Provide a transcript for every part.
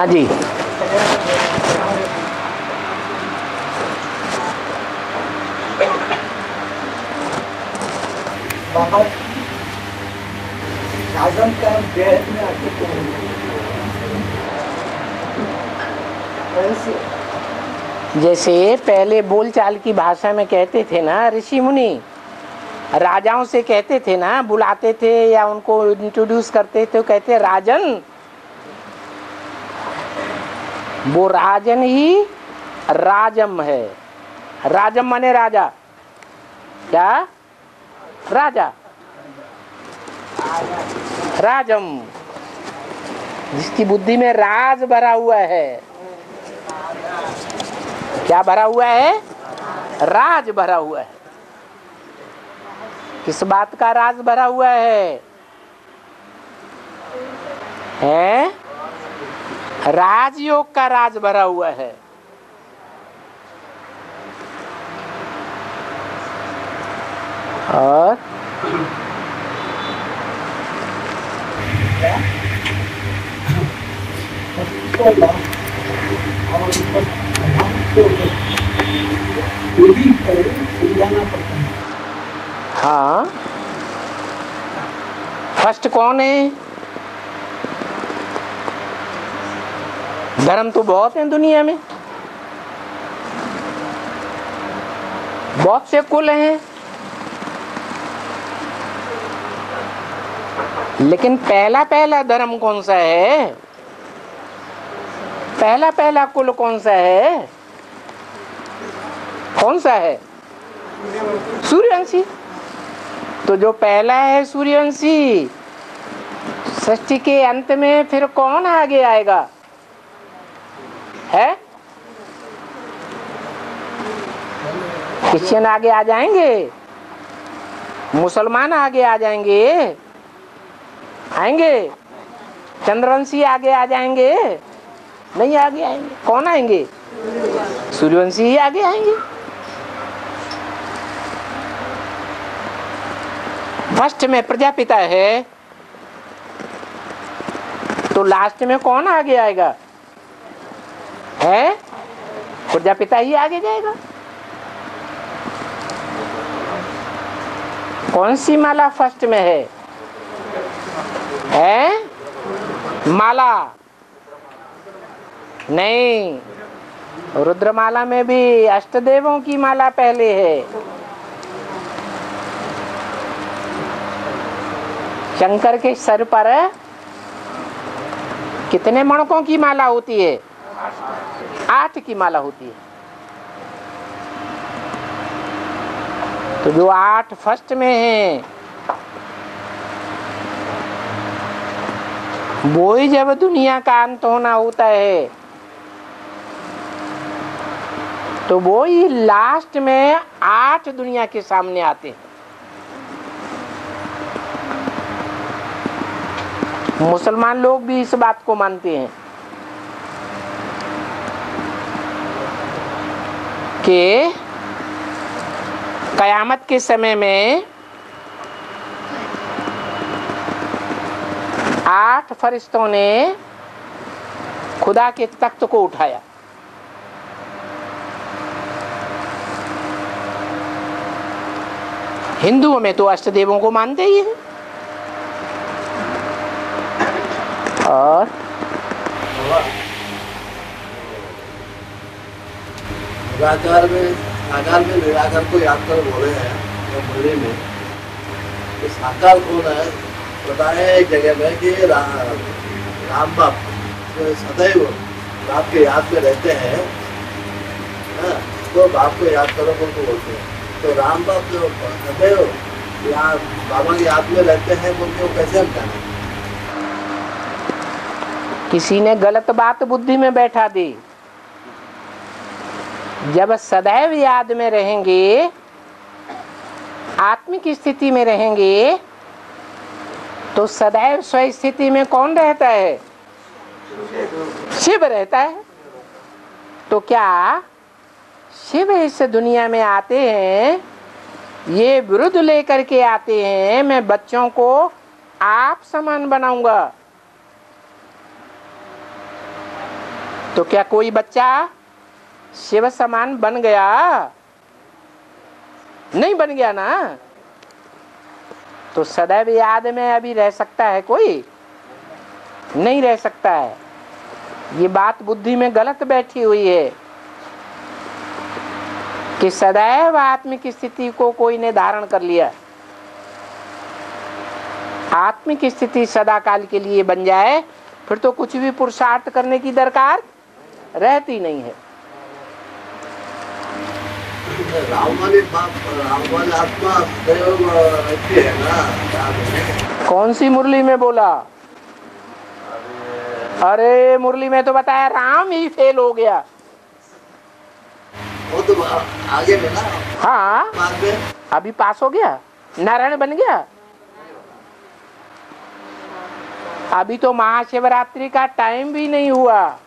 हाँ जी। बाहर राजन का बेहद में आके जैसे पहले बोलचाल की भाषा में कहते थे ना, ऋषि मुनि राजाओं से कहते थे ना, बुलाते थे या उनको इंट्रोड्यूस करते थे तो कहते राजन। वो राजन ही राजम है। राजम माने राजा। क्या? राजा। राजम जिसकी बुद्धि में राज भरा हुआ है। क्या भरा हुआ है? राज भरा हुआ है। किस बात का राज भरा हुआ है? हैं? राजयोग का राज भरा हुआ है। और हाँ, फर्स्ट कौन है? धर्म तो बहुत हैं दुनिया में, बहुत से कुल हैं, लेकिन पहला पहला धर्म कौन सा है? पहला पहला कुल कौन सा है? कौन सा है? सूर्यवंशी। तो जो पहला है सूर्यवंशी, सृष्टि के अंत में फिर कौन आगे आएगा? है? क्रिश्चियन आगे आ जाएंगे, मुसलमान आगे आ जाएंगे, आएंगे, चंद्रवंशी आगे आ जाएंगे? नहीं आगे आएंगे। कौन आएंगे? सूर्यवंशी ही आगे आएंगे। फर्स्ट में प्रजापिता है तो लास्ट में कौन आगे आएगा? है? प्रजापिता ही आगे जाएगा। कौन सी माला फर्स्ट में है? है? माला नहीं, रुद्रमाला में भी अष्टदेवों की माला पहले है। शंकर के सर पर कितने मणकों की माला होती है? 8 की माला होती है। तो जो 8 फर्स्ट में है वो ही जब दुनिया का अंत होना होता है तो वो ही लास्ट में 8 दुनिया के सामने आते हैं। मुसलमान लोग भी इस बात को मानते हैं कि कयामत के समय में 8 फरिश्तों ने खुदा के तख्त को उठाया। हिंदुओं में तो अष्टदेवों को मानते ही हैं। और साकार में निराकार को याद कर बोले हैं मुरली में। तो साकार कौन है बताए एक जगह में कि राम बाप सदैव बाप के याद में रहते हैं। तो बाप को याद करो बोल को बोलते हैं। तो राम बाप जो सदैव यहाँ बाबा की याद में रहते हैं बोल के वो कैसे हम जाने? किसी ने गलत बात बुद्धि में बैठा दी। जब सदैव याद में रहेंगे, आत्मिक स्थिति में रहेंगे, तो सदैव स्व स्थिति में कौन रहता है? शिव रहता है। तो क्या शिव इस दुनिया में आते हैं, ये विरुद्ध लेकर के आते हैं, मैं बच्चों को आप समान बनाऊंगा। तो क्या कोई बच्चा शिव समान बन गया? नहीं बन गया ना। तो सदैव याद में अभी रह सकता है कोई? नहीं रह सकता है। ये बात बुद्धि में गलत बैठी हुई है कि सदैव आत्मिक स्थिति को कोई ने धारण कर लिया। आत्मिक स्थिति सदा काल के लिए बन जाए फिर तो कुछ भी पुरुषार्थ करने की दरकार रहती नहीं है। राम वाली आत्मा सदैव रहती है ना। कौन सी मुरली में बोला? अरे मुरली में तो बताया राम ही फेल हो गया। वो तो आगे में ना। हाँ बाद में अभी पास हो गया, नारायण बन गया। अभी तो महाशिवरात्रि का टाइम भी नहीं हुआ।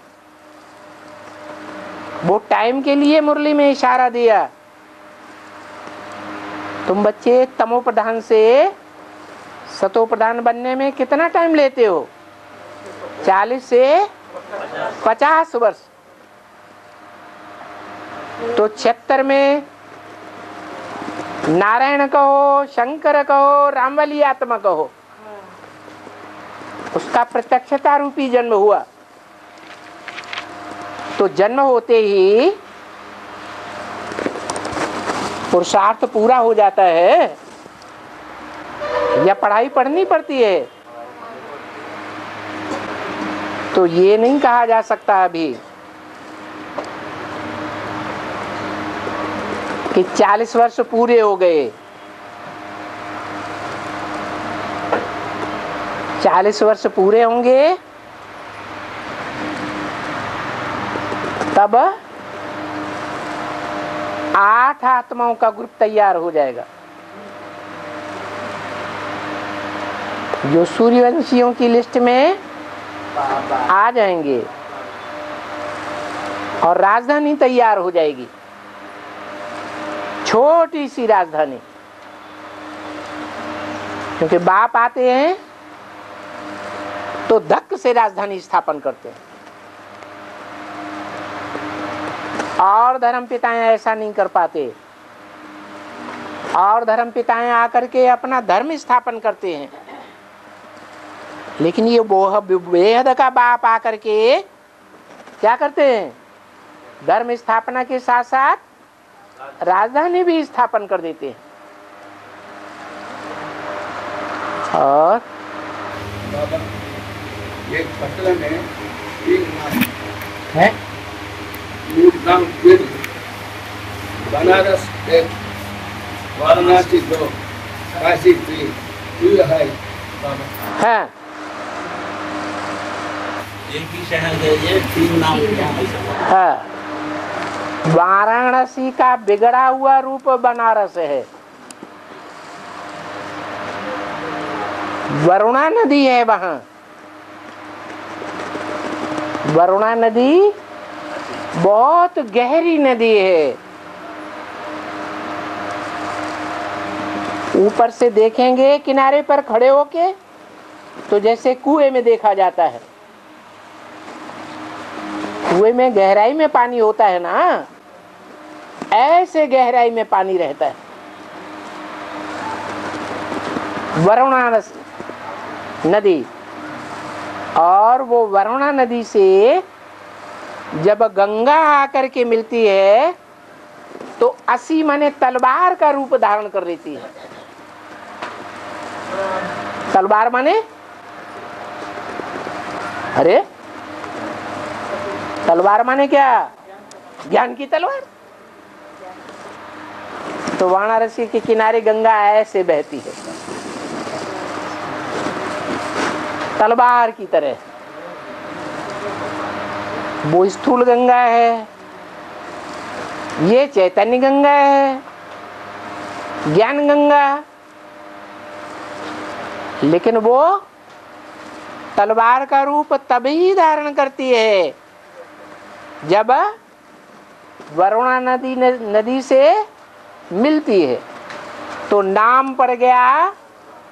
वो टाइम के लिए मुरली में इशारा दिया। तुम बच्चे तमो प्रधान से सतो प्रधान बनने में कितना टाइम लेते हो? 40 से 50 वर्ष। तो 76 में नारायण कहो, शंकर कहो, रामवाली आत्मा कहो, उसका प्रत्यक्षता रूपी जन्म हुआ। तो जन्म होते ही पुरुषार्थ पूरा हो जाता है या पढ़ाई पढ़नी पड़ती है? तो ये नहीं कहा जा सकता अभी कि 40 वर्ष पूरे हो गए। 40 वर्ष पूरे होंगे तब 8 आत्माओं का ग्रुप तैयार हो जाएगा जो सूर्यवंशियों की लिस्ट में आ जाएंगे और राजधानी तैयार हो जाएगी। छोटी सी राजधानी, क्योंकि बाप आते हैं तो धक्क से राजधानी स्थापन करते हैं। और धर्म पिताएं ऐसा नहीं कर पाते। और धर्म पिताएं आकर के अपना धर्म स्थापन करते हैं, लेकिन ये बेहद का बाप आकर के क्या करते हैं? धर्म स्थापना के साथ साथ राजधानी भी स्थापन कर देते हैं। और ये पटना में 3 नाम है, नाम बनारस 1, वाराणसी 2, काशी 3 है। हाँ एक ही शहर है, ये 3 नाम क्या है? हाँ। वाराणसी का बिगड़ा हुआ रूप बनारस है। वरुणा नदी है वहां। वरुणा नदी बहुत गहरी नदी है। ऊपर से देखेंगे किनारे पर खड़े होके तो जैसे कुएं में देखा जाता है। कुएं में गहराई में पानी होता है ना, ऐसे गहराई में पानी रहता है। वरुणा नदी, और वो वरुणा नदी से जब गंगा आकर के मिलती है तो 80 माने तलवार का रूप धारण कर लेती है। तलवार माने, अरे तलवार माने क्या? ज्ञान की तलवार। तो वाराणसी के किनारे गंगा ऐसे बहती है तलवार की तरह। वो स्थूल गंगा है, ये चैतन्य गंगा है, ज्ञान गंगा। लेकिन वो तलवार का रूप तभी धारण करती है जब वरुणा नदी से मिलती है। तो नाम पड़ गया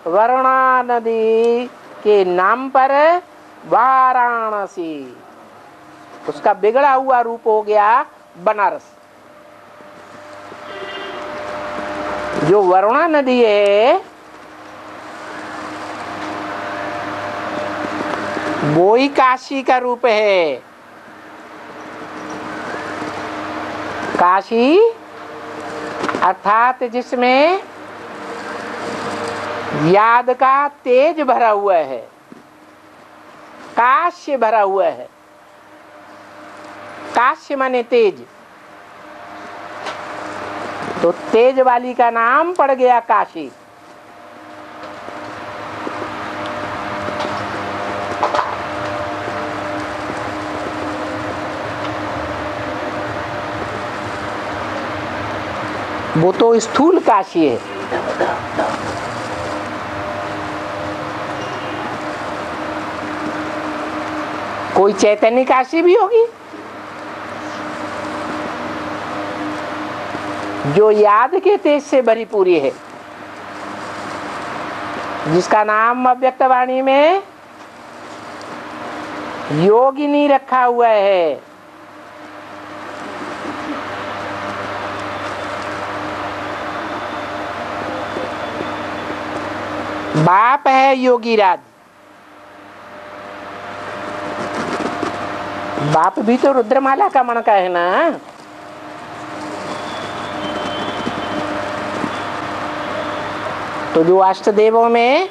वरुणा नदी के नाम पर वाराणसी। उसका बिगड़ा हुआ रूप हो गया बनारस। जो वरुणा नदी है वो ही काशी का रूप है। काशी अर्थात जिसमें याद का तेज भरा हुआ है, काश्य भरा हुआ है। काश्य माने तेज, तो तेज वाली का नाम पड़ गया काशी। वो तो स्थूल काशी है। कोई चैतन्य काशी भी होगी जो याद के तेज से भरी पूरी है, जिसका नाम अव्यक्त वाणी में योगिनी रखा हुआ है। बाप है योगीराज। बाप भी तो रुद्रमाला का मन का है ना। तो जो अष्टदेवों में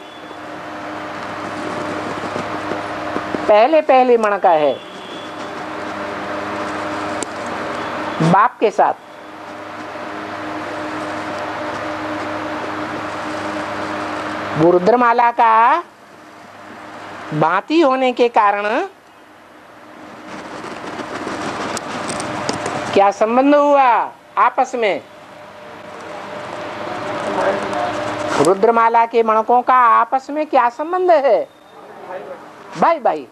पहले पहले मन का है बाप के साथ, वो रुद्रमाला का भांति होने के कारण क्या संबंध हुआ आपस में? रुद्रमाला के मणकों का आपस में क्या संबंध है? भाई भाई।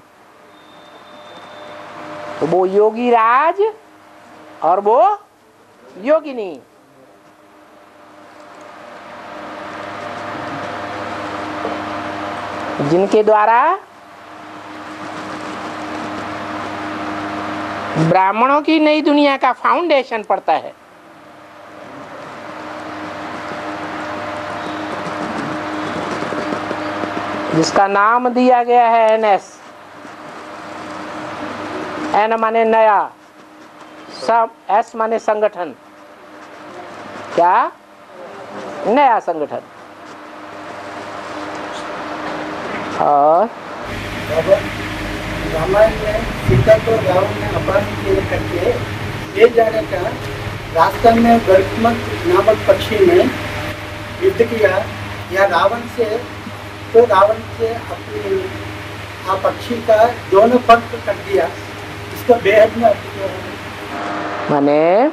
तो वो योगी राज और वो योगिनी। जिनके द्वारा ब्राह्मणों की नई दुनिया का फाउंडेशन पड़ता है। जिसका नाम दिया गया है एनएस। एन माने नया, सब एस माने संगठन। क्या? नया संगठन। और रामायण में सीता को रावण ने अपहरण किए करके ले जाने का रास्ते में गरुत्मंत नामक पक्षी ने युद्ध किया या रावण से, तो रावण से अपनी पक्षी का दोनों फर्क कर दिया। इसका बेहद में माने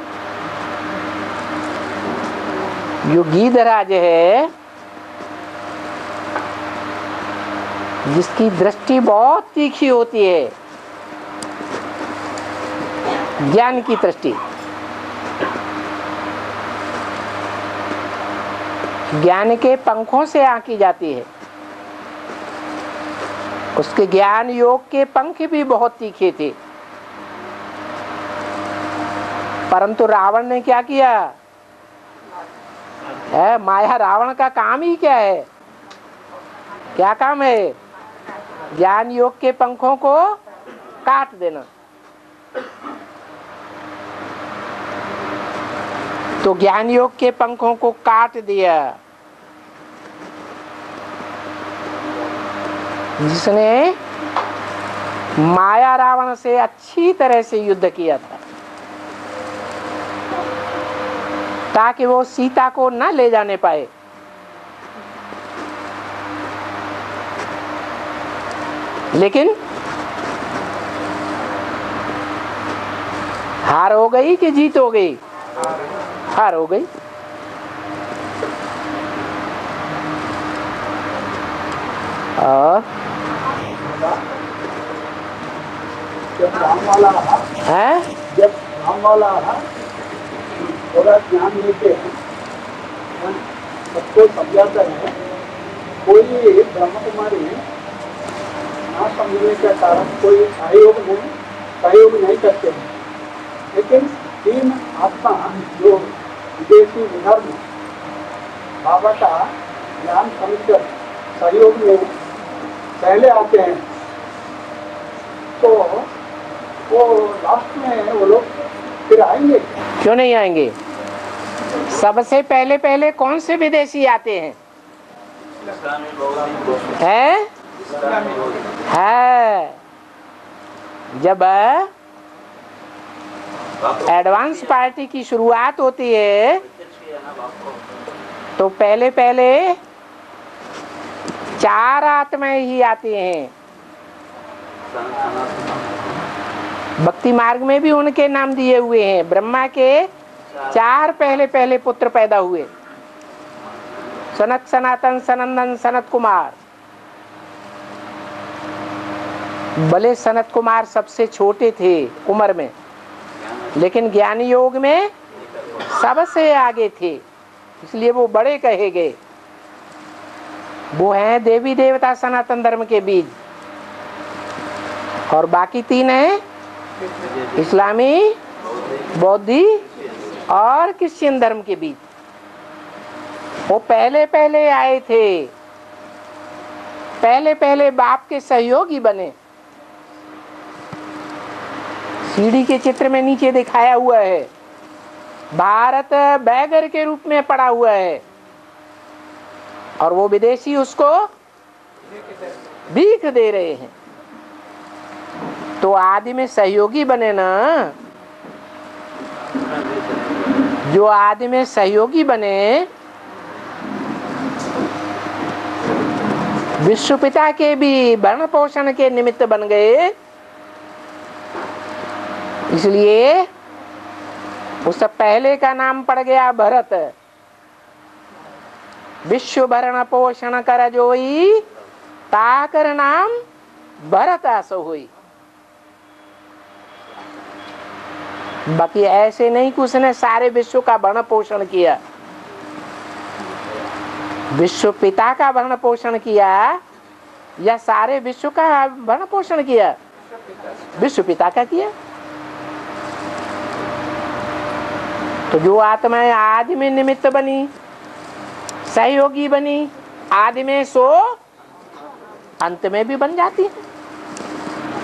जो गीधराज है जिसकी दृष्टि बहुत तीखी होती है, ज्ञान की दृष्टि, ज्ञान के पंखों से आंकी जाती है। उसके ज्ञान योग के पंख भी बहुत तीखे थे। परंतु रावण ने क्या किया है? माया रावण का काम ही क्या है? क्या काम है? ज्ञान योग के पंखों को काट देना। तो ज्ञान योग के पंखों को काट दिया। जिसने माया रावण से अच्छी तरह से युद्ध किया था ताकि वो सीता को न ले जाने पाए। लेकिन हार हो गई कि जीत हो गई? हार हो गई। और जब राम वाला है, जब राम वाला थोड़ा ज्ञान लेके सबको समझाता है, कोई ब्रह्म कुमारी ना समझने के कारण कोई सहयोग नहीं सहयोग नहीं करते हैं, लेकिन तीन आत्मा जो विदेशी धर्म बाबा का ज्ञान समझकर सहयोग में पहले आते हैं, तो वो लास्ट में वो लोग फिर आएंगे। क्यों नहीं आएंगे? सबसे पहले पहले कौन से विदेशी आते हैं? है जब एडवांस पार्टी की शुरुआत होती है तो पहले पहले 4 आत्माएं ही आती हैं। भक्ति मार्ग में भी उनके नाम दिए हुए हैं। ब्रह्मा के 4 पहले पहले पुत्र पैदा हुए, सनत, सनातन, सनंदन, सनत कुमार। भले सनत कुमार सबसे छोटे थे उम्र में, लेकिन ज्ञान योग में सबसे आगे थे, इसलिए वो बड़े कहे गए। वो हैं देवी देवता सनातन धर्म के बीज, और बाकी 3 हैं इस्लामी, बौद्धि और क्रिश्चियन धर्म के बीच। वो पहले पहले आए थे, पहले पहले बाप के सहयोगी बने। सीढ़ी के चित्र में नीचे दिखाया हुआ है, भारत बैगर के रूप में पड़ा हुआ है और वो विदेशी उसको भीख दे रहे हैं। तो आदि में सहयोगी बने ना, जो आदि में सहयोगी बने विश्व पिता के भी भरण पोषण के निमित्त बन गए। इसलिए उस पहले का नाम पड़ गया भरत। विश्व भरण पोषण कर जोई, ताकर नाम भरत आसो हुई। बाकी ऐसे नहीं कि उसने सारे विश्व का भरण पोषण किया, विश्व पिता का भरण पोषण किया या सारे विश्व का भरण पोषण किया? विश्व पिता का किया। तो जो आत्माएं आदि में निमित्त बनी, सहयोगी बनी आदि में, सो अंत में भी बन जाती है।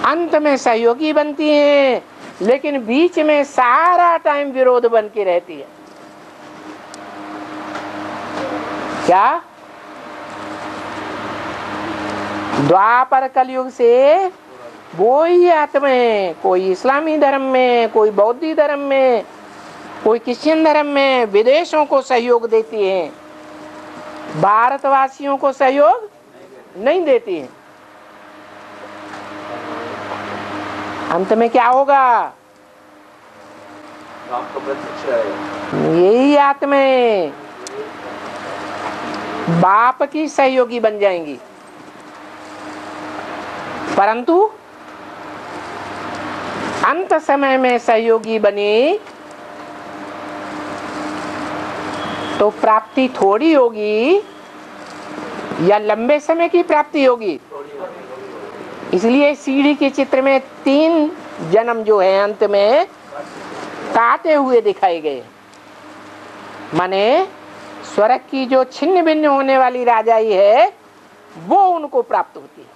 अंत में सहयोगी बनती हैं, लेकिन बीच में सारा टाइम विरोध बन के रहती है। क्या? द्वापर कलयुग से वो ही आत्माएं, कोई इस्लामी धर्म में, कोई बौद्धी धर्म में, कोई क्रिश्चियन धर्म में विदेशों को सहयोग देती हैं, भारतवासियों को सहयोग नहीं देती हैं। अंत में क्या होगा? यही आत्माएं बाप की सहयोगी बन जाएंगी, परंतु अंत समय में सहयोगी बनी तो प्राप्ति थोड़ी होगी या लंबे समय की प्राप्ति होगी। इसलिए सीढ़ी के चित्र में 3 जन्म जो है अंत में काटे हुए दिखाए गए। माने स्वर्ग की जो छिन्न भिन्न होने वाली राजाई है वो उनको प्राप्त होती है।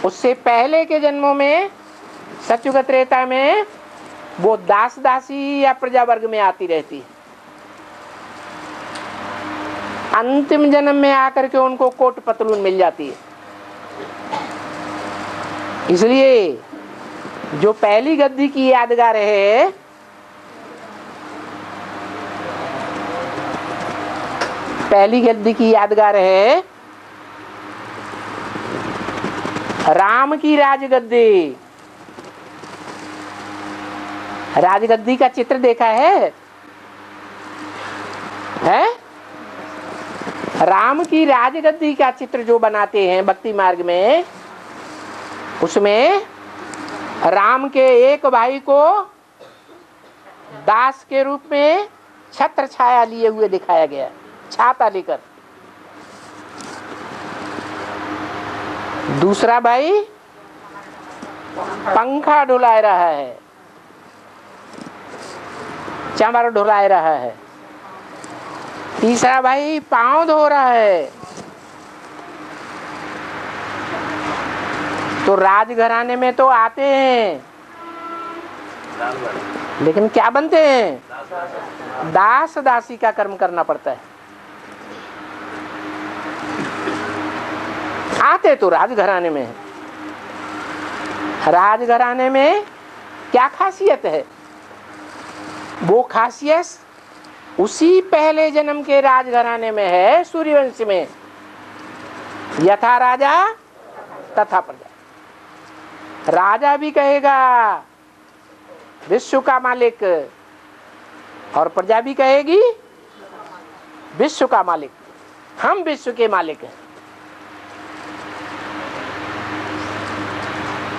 उससे पहले के जन्मों में सतयुग त्रेता में वो दास दासी या प्रजा वर्ग में आती रहती है। अंतिम जन्म में आकर के उनको कोट पतलून मिल जाती है। इसलिए जो पहली गद्दी की यादगार है, पहली गद्दी की यादगार है राम की राजगद्दी। राजगद्दी का चित्र देखा है? राम की राजगद्दी का चित्र जो बनाते हैं भक्ति मार्ग में, उसमें राम के एक भाई को दास के रूप में छत्र छाया लिए हुए दिखाया गया, छाता लेकर। दूसरा भाई पंखा डुला रहा है, चमर डुला रहा है। तीसरा भाई पांव धो रहा है। तो राजघराने में तो आते हैं, लेकिन क्या बनते हैं? दास दासी का कर्म करना पड़ता है। आते तो राजघराने में है। राजघराने में क्या खासियत है? वो खासियत उसी पहले जन्म के राजघराने में है, सूर्यवंश में। यथा राजा तथा प्रजा। राजा भी कहेगा विश्व का मालिक, और प्रजा भी कहेगी विश्व का मालिक। हम विश्व के मालिक हैं।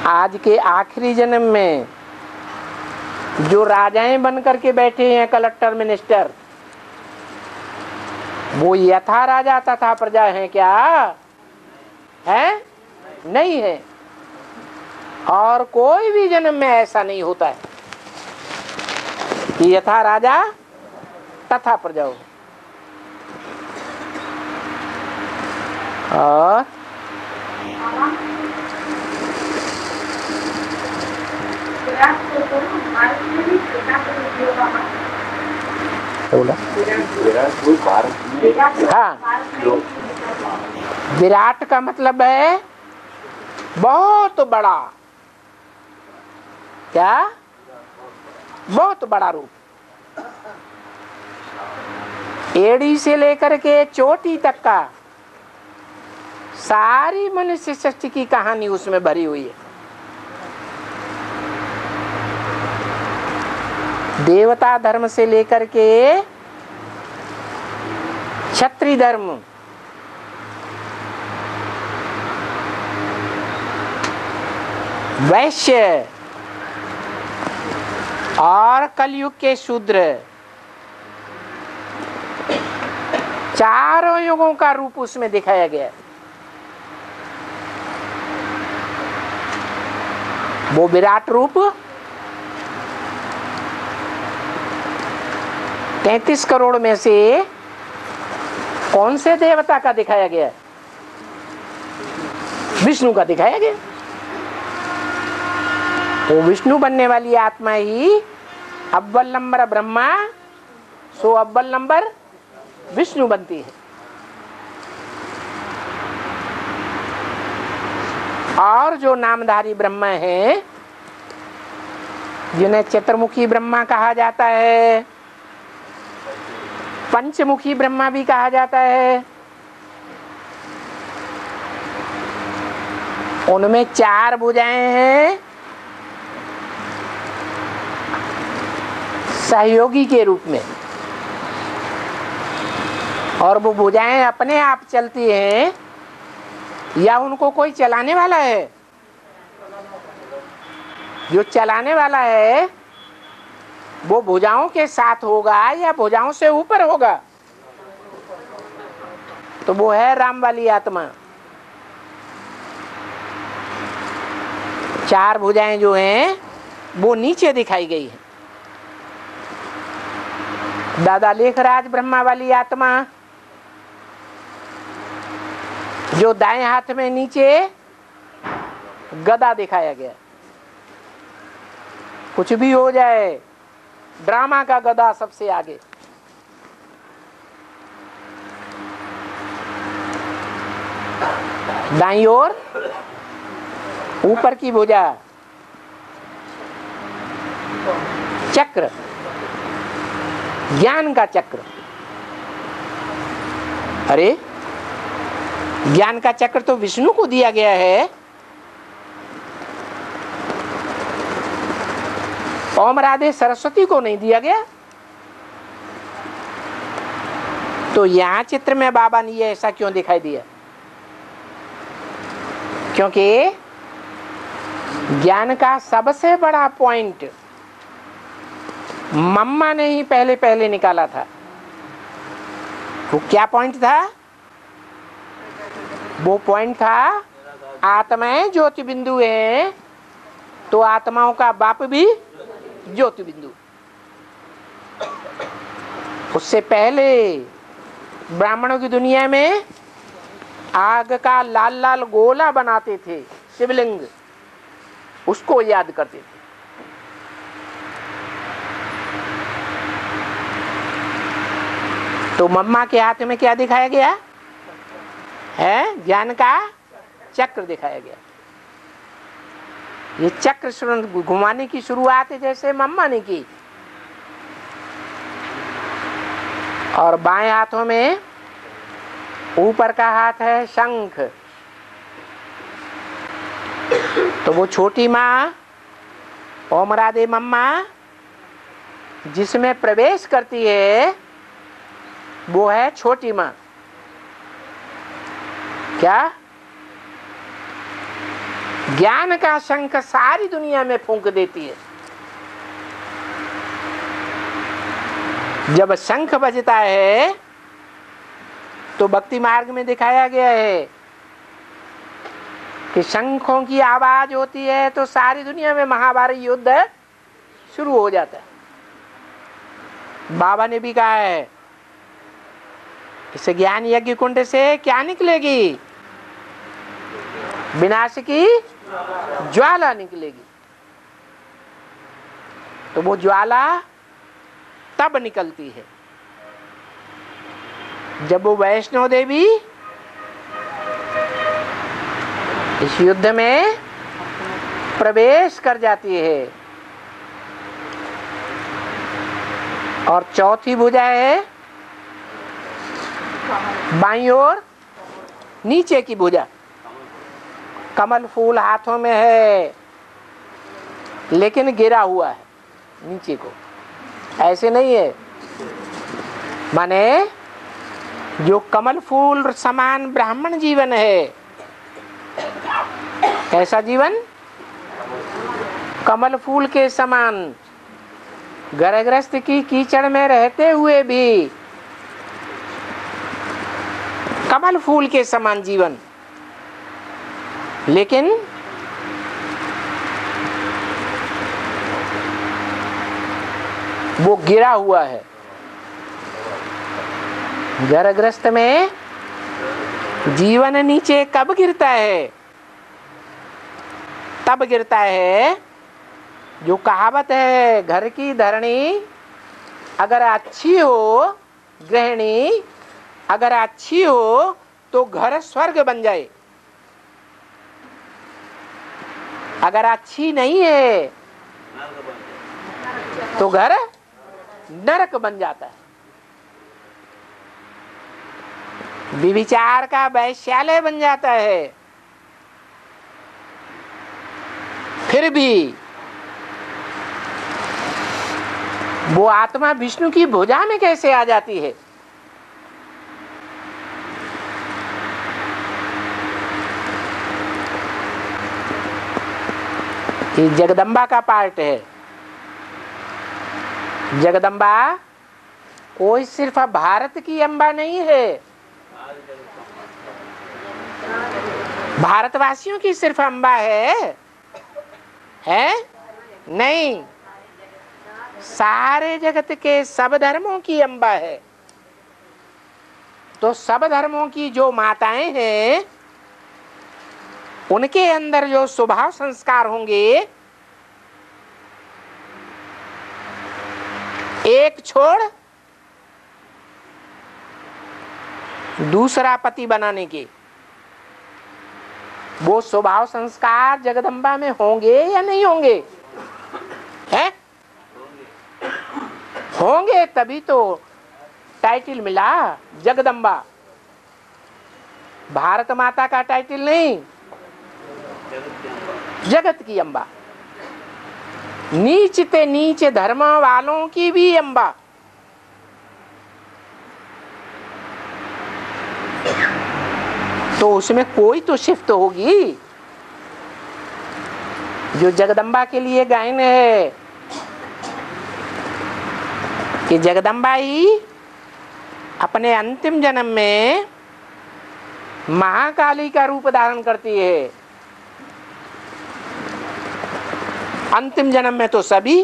आज के आखिरी जन्म में जो राजाएं बन करके बैठे हैं, कलेक्टर मिनिस्टर, वो यथा राजा तथा प्रजा हैं क्या? है? नहीं है। और कोई भी जन्म में ऐसा नहीं होता है कि यथा राजा तथा प्रजा हो। और हाँ, विराट का मतलब है बहुत बड़ा। क्या? बहुत बड़ा रूप। एड़ी से लेकर के चोटी तक का सारी मनुष्य सृष्टि की कहानी उसमें भरी हुई है। देवता धर्म से लेकर के क्षत्रिय धर्म, वैश्य और कलयुग के शूद्र, चारों युगों का रूप उसमें दिखाया गया है। वो विराट रूप 33 करोड़ में से कौन से देवता का दिखाया गया है? विष्णु का दिखाया गया। वो विष्णु बनने वाली आत्मा ही अव्वल नंबर ब्रह्मा, सो अव्वल नंबर विष्णु बनती है। और जो नामधारी ब्रह्मा हैं, जिन्हें चतुर्मुखी ब्रह्मा कहा जाता है, पंचमुखी ब्रह्मा भी कहा जाता है, उनमें 4 भुजाएं हैं सहयोगी के रूप में, और वो भुजाएं अपने आप चलती हैं या उनको कोई चलाने वाला है? जो चलाने वाला है वो भुजाओं के साथ होगा या भुजाओं से ऊपर होगा? तो वो है राम वाली आत्मा। 4 भुजाएं जो हैं वो नीचे दिखाई गई है। दादा लेखराज ब्रह्मा वाली आत्मा, जो दाएं हाथ में नीचे गदा दिखाया गया। कुछ भी हो जाए, ड्रामा का गदा सबसे आगे। दाईं ओर ऊपर की भुजा चक्र, ज्ञान का चक्र। अरे ज्ञान का चक्र तो विष्णु को दिया गया है। ओम राधे सरस्वती को नहीं दिया गया। तो यहां चित्र में बाबा ने ये ऐसा क्यों दिखाई दिया? क्योंकि ज्ञान का सबसे बड़ा पॉइंट मम्मा ने ही पहले पहले निकाला था। वो क्या पॉइंट था? वो पॉइंट था आत्माएं ज्योति बिंदु हैं, तो आत्माओं का बाप भी ज्योति बिंदु। उससे पहले ब्राह्मणों की दुनिया में आग का लाल लाल गोला बनाते थे, शिवलिंग, उसको याद करते थे। तो मम्मा के हाथ में क्या दिखाया गया है? ज्ञान का चक्र दिखाया गया। ये चक्र घुमाने की शुरुआत जैसे मम्मा ने की, और बाएं हाथों में ऊपर का हाथ है शंख। तो वो छोटी माँ ओम राधे मम्मा जिसमें प्रवेश करती है वो है छोटी माँ। क्या? ज्ञान का शंख सारी दुनिया में फूंक देती है। जब शंख बजता है तो भक्ति मार्ग में दिखाया गया है कि शंखों की आवाज होती है तो सारी दुनिया में महाभारत युद्ध शुरू हो जाता है। बाबा ने भी कहा है इस ज्ञान यज्ञ कुंड से क्या निकलेगी? विनाश की ज्वाला निकलेगी। तो वो ज्वाला तब निकलती है जब वो वैष्णो देवी इस युद्ध में प्रवेश कर जाती है। और चौथी भुजा है बाईं ओर नीचे की भुजा। कमल फूल हाथों में है लेकिन गिरा हुआ है नीचे को, ऐसे नहीं है। माने जो कमल फूल समान ब्राह्मण जीवन है, ऐसा जीवन कमल फूल के समान ग्रस्त की कीचड़ में रहते हुए भी कमल फूल के समान जीवन, लेकिन वो गिरा हुआ है। ग्रस्त में जीवन नीचे कब गिरता है? तब गिरता है जो कहावत है, घर की धरणी अगर अच्छी हो, गृहिणी अगर अच्छी हो तो घर स्वर्ग बन जाए। अगर अच्छी नहीं है तो घर नरक बन जाता है। विविचार का वैश्यालय बन जाता है। फिर भी वो आत्मा विष्णु की भुजा में कैसे आ जाती है? ये जगदम्बा का पार्ट है। जगदम्बा कोई सिर्फ भारत की अम्बा नहीं है, भारतवासियों की सिर्फ अम्बा है नहीं, सारे जगत के सब धर्मों की अम्बा है। तो सब धर्मों की जो माताएं हैं उनके अंदर जो स्वभाव संस्कार होंगे, एक छोड़ दूसरा पति बनाने के, वो स्वभाव संस्कार जगदम्बा में होंगे या नहीं होंगे? हैं? होंगे, तभी तो टाइटल मिला जगदम्बा। भारत माता का टाइटल नहीं, जगत की अम्बा, नीच ते नीच धर्म वालों की भी अम्बा। तो उसमें कोई तो शिफ्ट होगी। जो जगदम्बा के लिए गायन है कि जगदम्बा ही अपने अंतिम जन्म में महाकाली का रूप धारण करती है। अंतिम जन्म में तो सभी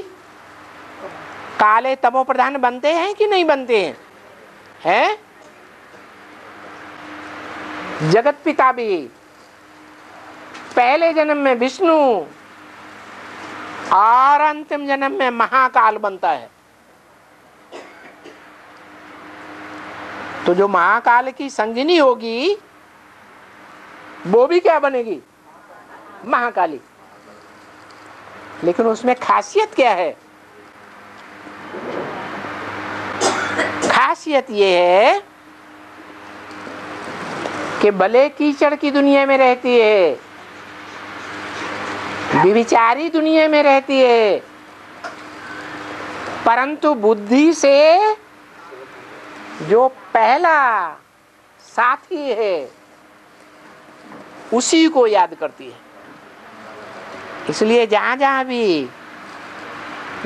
काले तमो प्रधान बनते हैं कि नहीं बनते हैं? हैं? जगत पिता भी पहले जन्म में विष्णु और अंतिम जन्म में महाकाल बनता है। तो जो महाकाल की संगिनी होगी वो भी क्या बनेगी? महाकाली। लेकिन उसमें खासियत क्या है? खासियत ये है कि भले कीचड़ की दुनिया में रहती है, विविचारी दुनिया में रहती है, परंतु बुद्धि से जो पहला साथी है उसी को याद करती है। इसलिए जहां जहां भी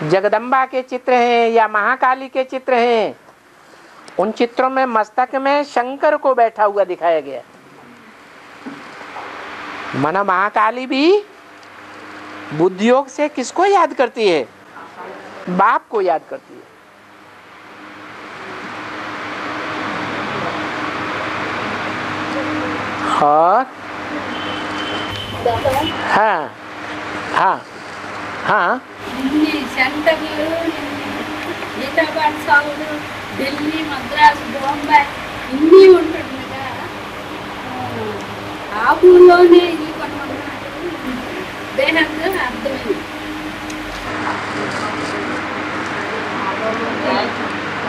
जगदम्बा के चित्र हैं या महाकाली के चित्र हैं, उन चित्रों में मस्तक में शंकर को बैठा हुआ दिखाया गया। माना महाकाली भी बुद्धियोग से किसको याद करती है? बाप को याद करती है। और हाँ हाँ हाँ ఢిల్లీ మద్రాసు బాంబే ఇన్ని ఉంటుంది కదా, ఆ ఊళ్ళోనే ఇది కొనుక్కున్నాడు. దేహంగా అర్థమైంది.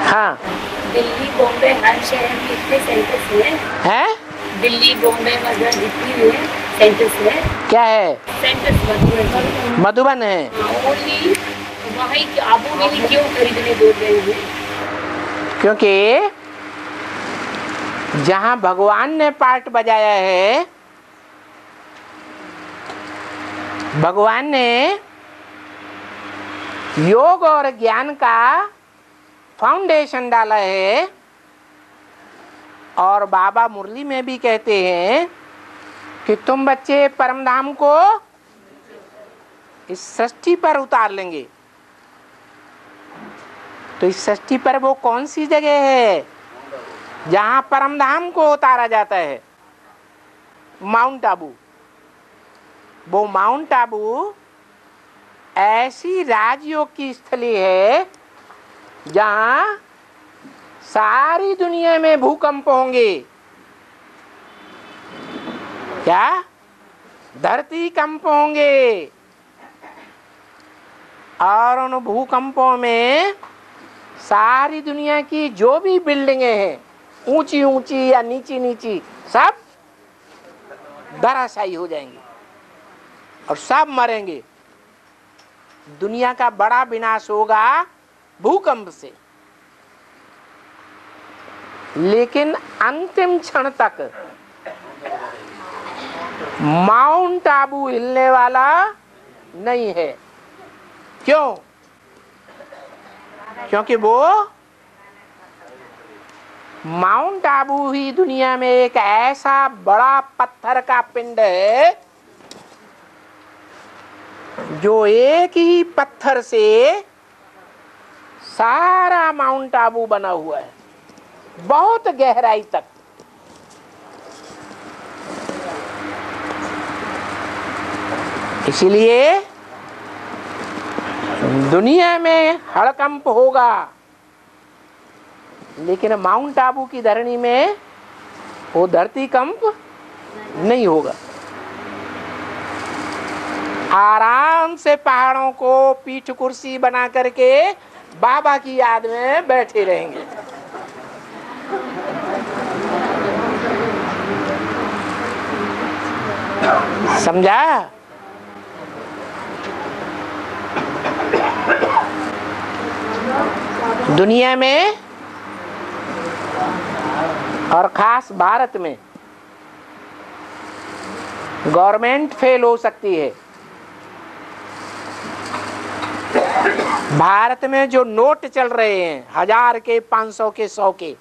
हाँ दिल्ली बॉम्बे हर शहर में इतने सेंटर्स है। दिल्ली बॉम्बे मद्रास जितनी भी है सेंटर्स है। क्या है? सेंटर्स मधुबन है। ओनली वहीं आबू मिली क्यों खरीदने बोल रहे हैं? क्योंकि जहां भगवान ने पार्ट बजाया है, भगवान ने योग और ज्ञान का फाउंडेशन डाला है। और बाबा मुरली में भी कहते हैं कि तुम बच्चे परमधाम को इस सृष्टि पर उतार लेंगे। तो इस सृष्टि पर वो कौन सी जगह है जहां परमधाम को उतारा जाता है? माउंट आबू। वो माउंट आबू ऐसी राजयोग की स्थली है जहां सारी दुनिया में भूकंप होंगे। क्या? धरती कंप होंगे। और उन भूकंपों में सारी दुनिया की जो भी बिल्डिंगें हैं, ऊंची ऊंची या नीची नीची, सब धराशायी हो जाएंगी और सब मरेंगे। दुनिया का बड़ा विनाश होगा भूकंप से। लेकिन अंतिम क्षण तक माउंट आबू हिलने वाला नहीं है। क्यों? क्योंकि वो माउंट आबू ही दुनिया में एक ऐसा बड़ा पत्थर का पिंड है जो एक ही पत्थर से सारा माउंट आबू बना हुआ है, बहुत गहराई तक। इसलिए दुनिया में हड़कंप होगा, लेकिन माउंट आबू की धरणी में वो धरती कंप नहीं होगा। आराम से पहाड़ों को पीठ कुर्सी बना करके बाबा की याद में बैठे रहेंगे। समझा? दुनिया में और खास भारत में गवर्नमेंट फेल हो सकती है। भारत में जो नोट चल रहे हैं 1000 के, 500 के, 100 के,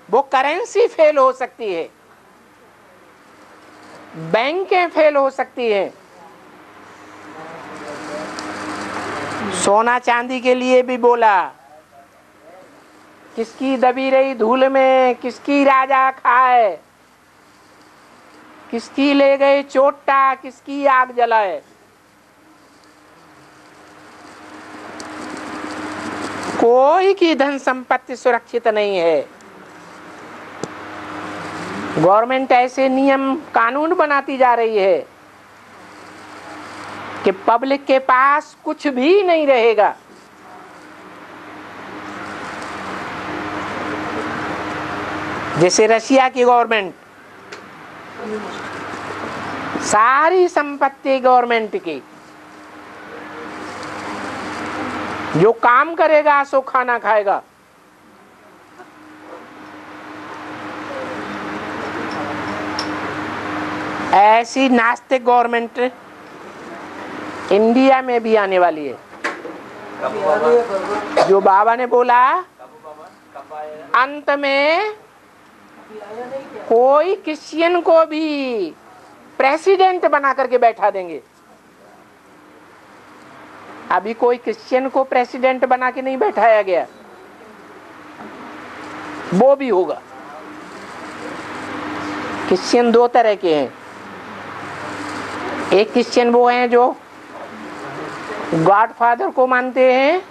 वो करेंसी फेल हो सकती है, बैंकें फेल हो सकती हैं, सोना चांदी के लिए भी बोला। किसकी दबी रही धूल में, किसकी राजा खाए, किसकी ले गए चोटा, किसकी आग जलाए। कोई की धन संपत्ति सुरक्षित नहीं है। गवर्नमेंट ऐसे नियम कानून बनाती जा रही है कि पब्लिक के पास कुछ भी नहीं रहेगा। जैसे रशिया की गवर्नमेंट, सारी संपत्ति गवर्नमेंट की, जो काम करेगा सो खाना खाएगा। ऐसी नास्तिक गवर्नमेंट इंडिया में भी आने वाली है। जो बाबा ने बोला अंत में कोई क्रिश्चियन को भी प्रेसिडेंट बना करके बैठा देंगे। अभी कोई क्रिश्चियन को प्रेसिडेंट बना के नहीं बैठाया गया, वो भी होगा। क्रिश्चियन दो तरह के हैं। एक क्रिश्चियन वो हैं जो गॉड फादर को मानते हैं,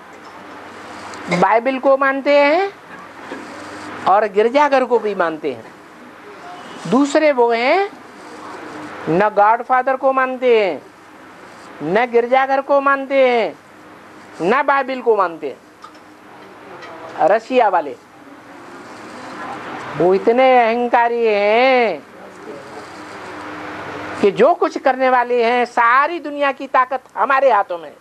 बाइबल को मानते हैं और गिरजाघर को भी मानते हैं। दूसरे वो हैं न गॉड फादर को मानते हैं, न गिरजाघर को मानते हैं, न बाइबल को मानते हैं। रशिया वाले वो इतने अहंकारी हैं कि जो कुछ करने वाले हैं, सारी दुनिया की ताकत हमारे हाथों में।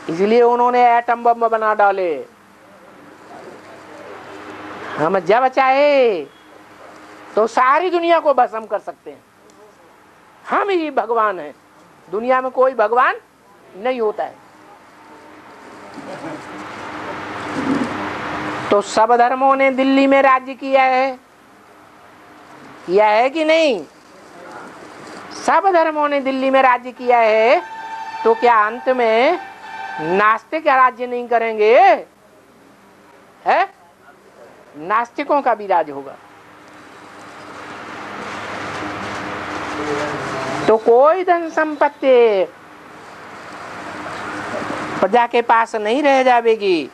इसलिए उन्होंने एटम बम बना डाले। हम जब चाहे तो सारी दुनिया को भस्म कर सकते हैं। हम ही भगवान हैं, दुनिया में कोई भगवान नहीं होता है। तो सब धर्मों ने दिल्ली में राज्य किया है कि नहीं? सब धर्मों ने दिल्ली में राज्य किया है, तो क्या अंत में नास्तिक राज्य नहीं करेंगे? है? नास्तिकों का भी राज होगा। तो कोई धन संपत्ति प्रजा के पास नहीं रह जाएगी।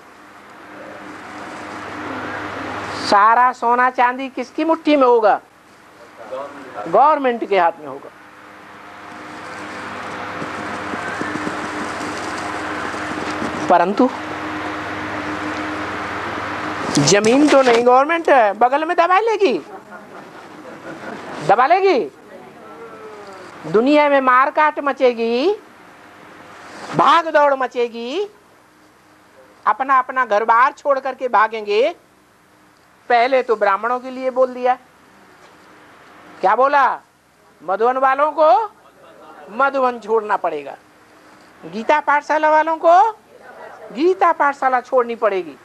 सारा सोना चांदी किसकी मुट्ठी में होगा? गवर्नमेंट के हाथ में होगा। परंतु जमीन तो नहीं गवर्नमेंट बगल में दबा लेगी। दुनिया में मारकाट मचेगी, भाग दौड़ मचेगी, अपना अपना घर बार छोड़ करके भागेंगे। पहले तो ब्राह्मणों के लिए बोल दिया, क्या बोला? मधुबन वालों को मधुबन छोड़ना पड़ेगा, गीता पाठशाला वालों को गीता पाठशाला छोड़नी पड़ेगी,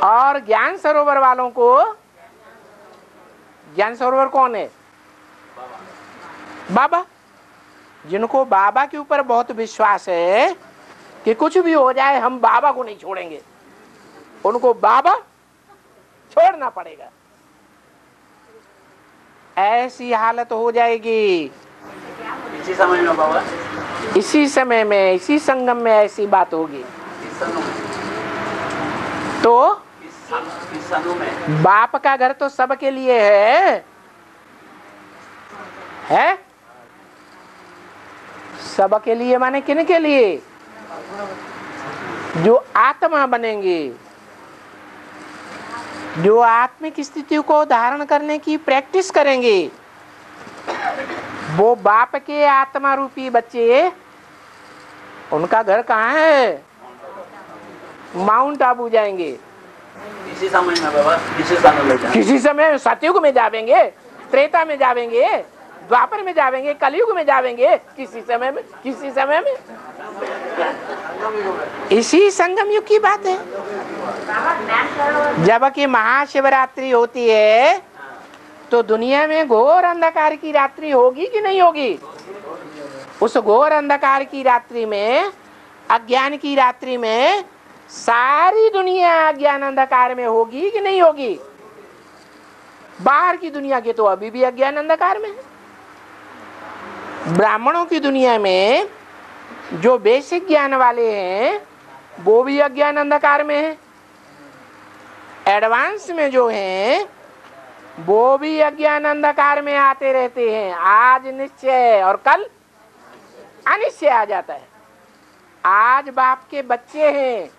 और ज्ञान सरोवर वालों को, ज्ञान सरोवर कौन है? बाबा। जिनको बाबा के ऊपर बहुत विश्वास है कि कुछ भी हो जाए हम बाबा को नहीं छोड़ेंगे, उनको बाबा छोड़ना पड़ेगा। ऐसी हालत हो जाएगी इसी समय में बाबा, इसी समय में, इसी संगम में ऐसी बात होगी। तो इस संगम में बाप का घर तो सबके लिए है? सबके लिए माने किन के लिए? जो आत्मा बनेंगे, जो आत्मिक स्थिति को धारण करने की प्रैक्टिस करेंगे, वो बाप के आत्मा रूपी बच्चे, उनका घर कहाँ है? माउंट आबू जाएंगे। इसी समय में बाबा, इसी समय में, किसी समय सतयुग में जावेंगे, त्रेता में जावेंगे, द्वापर में जावेंगे, कलयुग में जावेंगे, किसी समय में इसी संगम युग की बात है। जबकि महाशिवरात्रि होती है तो दुनिया में घोर अंधकार की रात्रि होगी कि नहीं होगी? उस घोर अंधकार की रात्रि में, अज्ञान की रात्रि में सारी दुनिया अज्ञान अंधकार में होगी कि नहीं होगी? बाहर की दुनिया के तो अभी भी अज्ञान अंधकार में है। ब्राह्मणों की दुनिया में जो बेसिक ज्ञान वाले हैं वो भी अज्ञान अंधकार में है। एडवांस में जो हैं वो भी अज्ञान अंधकार में आते रहते हैं। आज निश्चय और कल अनिश्चय आ जाता है। आज बाप के बच्चे हैं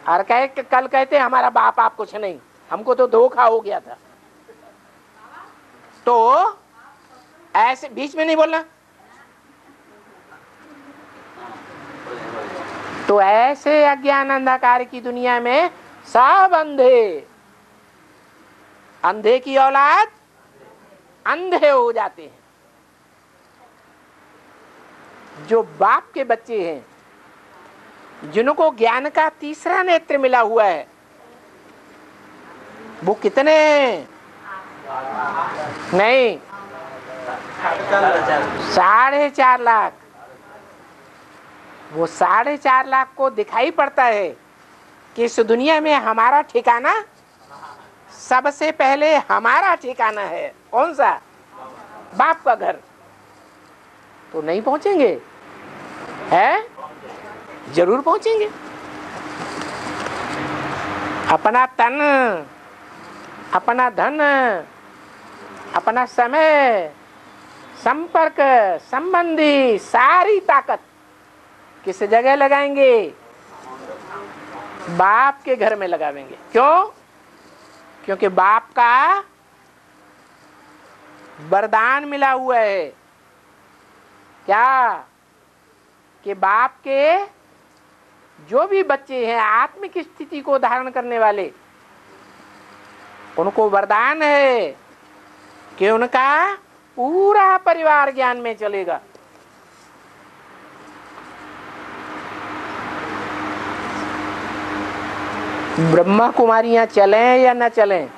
और कल कहते हैं हमारा बाप आप कुछ नहीं, हमको तो धोखा हो गया था। तो ऐसे बीच में नहीं बोलना। तो ऐसे अज्ञान अंधकार की दुनिया में सब अंधे, अंधे की औलाद अंधे हो जाते हैं। जो बाप के बच्चे हैं, जिनको ज्ञान का तीसरा नेत्र मिला हुआ है, वो कितने? नहीं, 4.5 लाख। वो 4.5 लाख को दिखाई पड़ता है कि इस दुनिया में हमारा ठिकाना सबसे पहले हमारा ठिकाना है। कौन सा? बाप का घर। तो नहीं पहुंचेंगे? है? जरूर पहुंचेंगे। अपना तन, अपना धन, अपना समय, संपर्क, संबंधी, सारी ताकत किस जगह लगाएंगे? बाप के घर में लगावेंगे। क्यों? क्योंकि बाप का वरदान मिला हुआ है। क्या? कि बाप के जो भी बच्चे हैं आत्मिक स्थिति को धारण करने वाले, उनको वरदान है कि उनका पूरा परिवार ज्ञान में चलेगा। ब्रह्मा कुमारियां चलें या न चलें,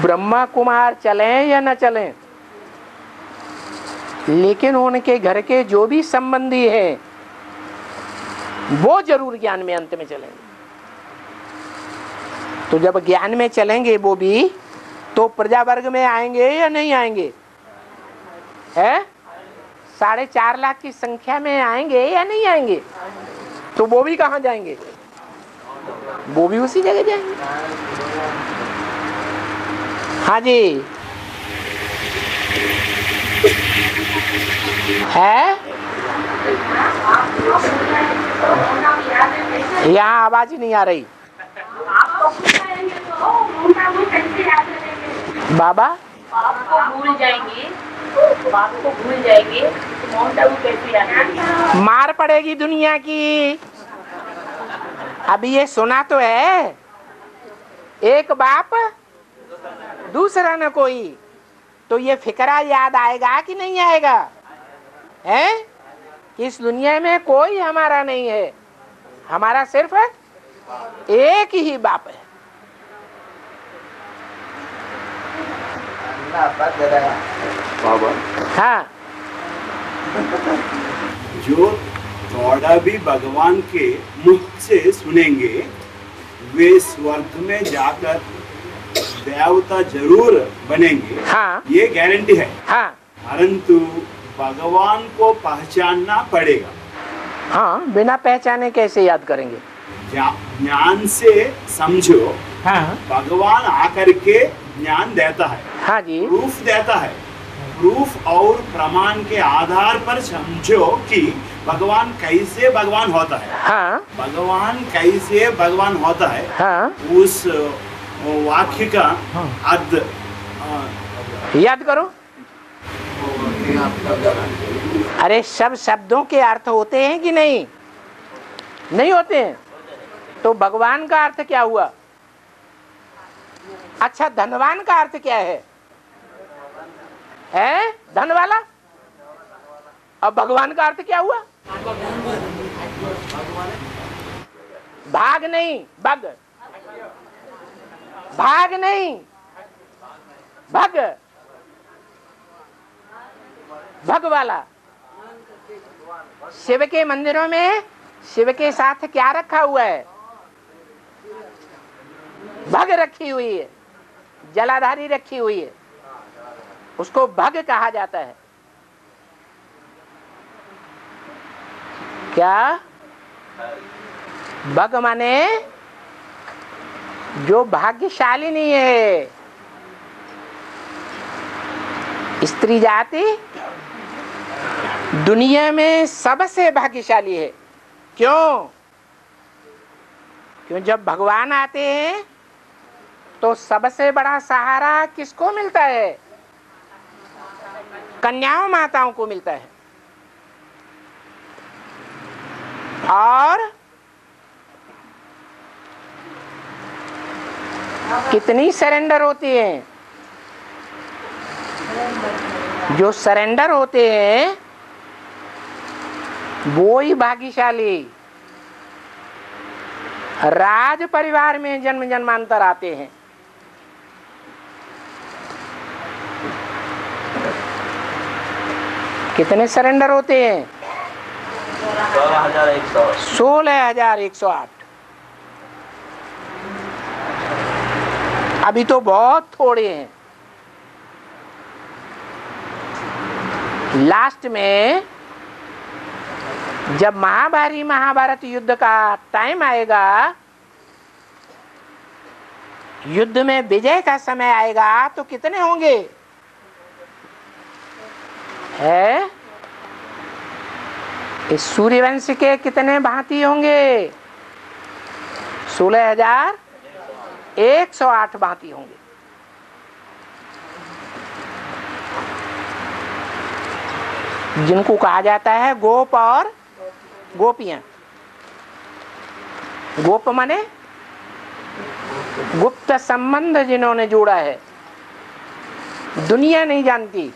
ब्रह्मा कुमार चलें या न चलें, लेकिन उनके घर के जो भी संबंधी हैं वो जरूर ज्ञान में अंत में चलेंगे। तो जब ज्ञान में चलेंगे वो भी, तो प्रजा वर्ग में आएंगे या नहीं आएंगे? है? 4.5 लाख की संख्या में आएंगे या नहीं आएंगे? तो वो भी कहाँ जाएंगे? वो भी उसी जगह जाएंगे। हाँ जी, है? यहाँ आवाज ही नहीं आ रही। बाबा आपको भूल जाएंगे, बाप को भूल जाएंगे तो माउंट आबू कैसे याद करेंगे? मार पड़ेगी दुनिया की। अभी ये सुना तो है, एक बाप दूसरा न कोई, तो ये फिक्रा याद आएगा कि नहीं आएगा? है? इस दुनिया में कोई हमारा नहीं है, हमारा सिर्फ एक ही बाप है। बाबा, हाँ, जो थोड़ा भी भगवान के मुख से सुनेंगे वे स्वर्ग में जाकर देवता जरूर बनेंगे। हाँ, ये गारंटी है। हाँ, परंतु भगवान को पहचानना पड़ेगा। हाँ, बिना पहचाने कैसे याद करेंगे? ज्ञान से समझो। हाँ, भगवान आकर के ज्ञान देता है। हाँ जी, प्रूफ देता है। प्रूफ और प्रमाण के आधार पर समझो कि भगवान कैसे भगवान होता है। हाँ, भगवान कैसे भगवान होता है। हाँ, उस वाक्य का अर्थ याद करो। अरे सब शब्दों के अर्थ होते हैं कि नहीं? नहीं होते हैं। तो भगवान का अर्थ क्या हुआ? अच्छा, धनवान का अर्थ क्या है? है धन वाला। अब भगवान का अर्थ क्या हुआ? भाग नहीं, भग। भाग नहीं, भग। भग वाला। शिव के मंदिरों में शिव के साथ क्या रखा हुआ है? भग रखी हुई है, जलाधारी रखी हुई है, उसको भग कहा जाता है। क्या भग माने जो भाग्यशाली नहीं है। स्त्री जाति दुनिया में सबसे भाग्यशाली है। क्यों? क्यों जब भगवान आते हैं तो सबसे बड़ा सहारा किसको मिलता है? कन्याओं माताओं को मिलता है। और कितनी सरेंडर होती हैं? जो सरेंडर होते हैं वो ही भाग्यशाली। राज परिवार में जन्म जन्मांतर आते हैं। कितने सरेंडर होते हैं? 16,108। अभी तो बहुत थोड़े हैं। लास्ट में जब महाभारत युद्ध का टाइम आएगा, युद्ध में विजय का समय आएगा, तो कितने होंगे? है इस सूर्यवंश के कितने भांति होंगे? 16,108 भांति होंगे। जिनको कहा जाता है गोप और गोपियां। गोप माने गुप्त संबंध जिन्होंने जोड़ा है। दुनिया नहीं जानती,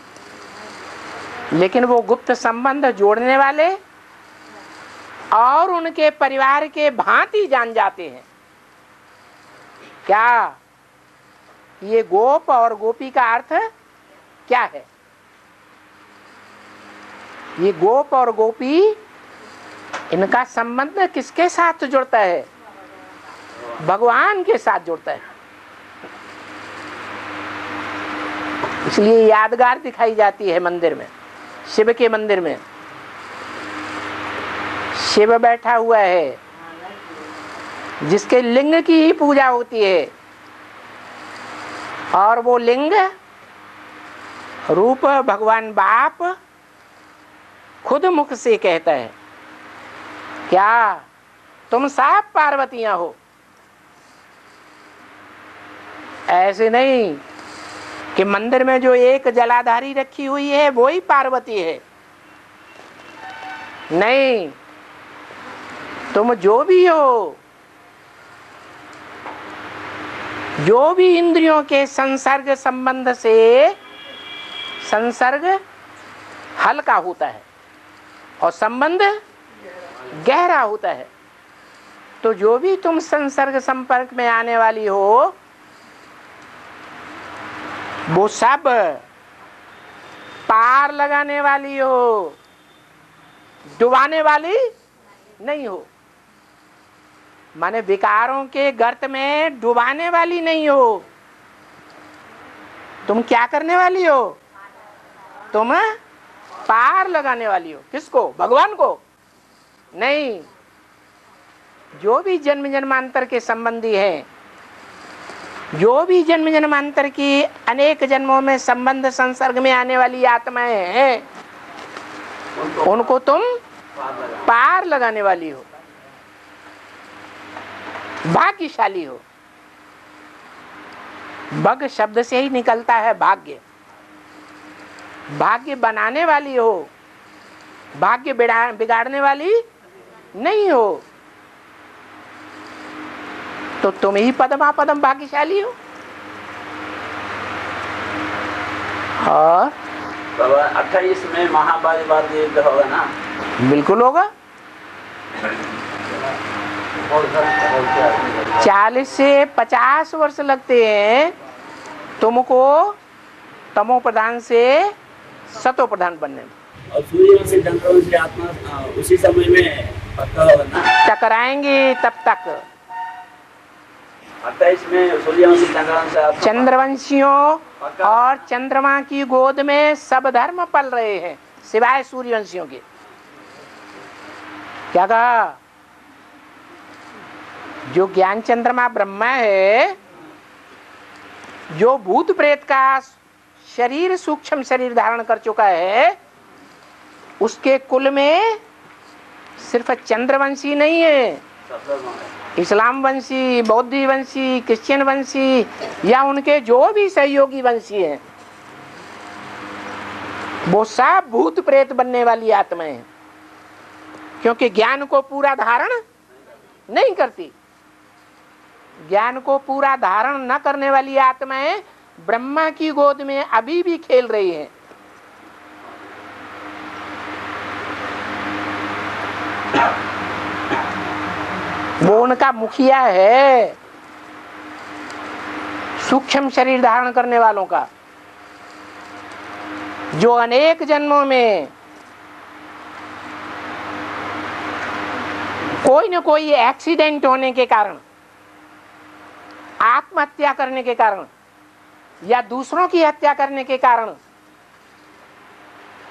लेकिन वो गुप्त संबंध जोड़ने वाले और उनके परिवार के भांति जान जाते हैं। क्या ये गोप और गोपी का अर्थ क्या है? ये गोप और गोपी, इनका संबंध किसके साथ जुड़ता है? भगवान के साथ जुड़ता है। इसलिए यादगार दिखाई जाती है मंदिर में, शिव के मंदिर में। शिव बैठा हुआ है, जिसके लिंग की ही पूजा होती है, और वो लिंग रूप भगवान बाप खुद मुख से कहता है, क्या तुम सब पार्वतियां हो? ऐसे नहीं कि मंदिर में जो एक जलाधारी रखी हुई है वो ही पार्वती है। नहीं, तुम जो भी हो, जो भी इंद्रियों के संसर्ग संबंध से संसर्ग हल्का होता है और संबंध गहरा होता है, तो जो भी तुम संसर्ग संपर्क में आने वाली हो, वो सब पार लगाने वाली हो, डुबाने वाली नहीं हो। माने विकारों के गर्त में डुबाने वाली नहीं हो। तुम क्या करने वाली हो? तुम पार लगाने वाली हो। किसको? भगवान को नहीं। जो भी जन्म जन्मांतर के संबंधी हैं, जो भी जन्म जन्मांतर की अनेक जन्मों में संबंध संसर्ग में आने वाली आत्माएं हैं, उनको तुम पार लगाने वाली हो, भाग्यशाली हो। भग शब्द से ही निकलता है भाग्य। भाग्य बनाने वाली हो, भाग्य बिगाड़ने वाली नहीं हो। तो तुम ही पदमापदम भाग्यशाली हो। और 28 में महाभारत युद्ध होगा ना? बिल्कुल होगा। 40 से 50 वर्ष लगते हैं तुमको तमो प्रधान से सतो प्रधान बनने में। और सूर्यवंशी चंद्रवंशी आत्मा उसी समय में पक्का होगा ना? टकराएंगे तब तक। 28 में सूर्यवंशी चंद्रवंशी आत्मा चंद्रवंशियों और चंद्रमा की गोद में सब धर्म पल रहे हैं सिवाय सूर्यवंशियों के। क्या कहा? जो ज्ञान चंद्रमा ब्रह्मा है, जो भूत प्रेत का शरीर सूक्ष्म शरीर धारण कर चुका है, उसके कुल में सिर्फ चंद्रवंशी नहीं है, इस्लाम वंशी, बौद्ध वंशी, क्रिश्चियन वंशी या उनके जो भी सहयोगी वंशी हैं, वो सब भूत प्रेत बनने वाली आत्माएं हैं, क्योंकि ज्ञान को पूरा धारण नहीं करती। ज्ञान को पूरा धारण न करने वाली आत्माएं ब्रह्मा की गोद में अभी भी खेल रही हैं। वो उनका मुखिया है, सूक्ष्म शरीर धारण करने वालों का, जो अनेक जन्मों में कोई न कोई एक्सीडेंट होने के कारण, आत्महत्या करने के कारण या दूसरों की हत्या करने के कारण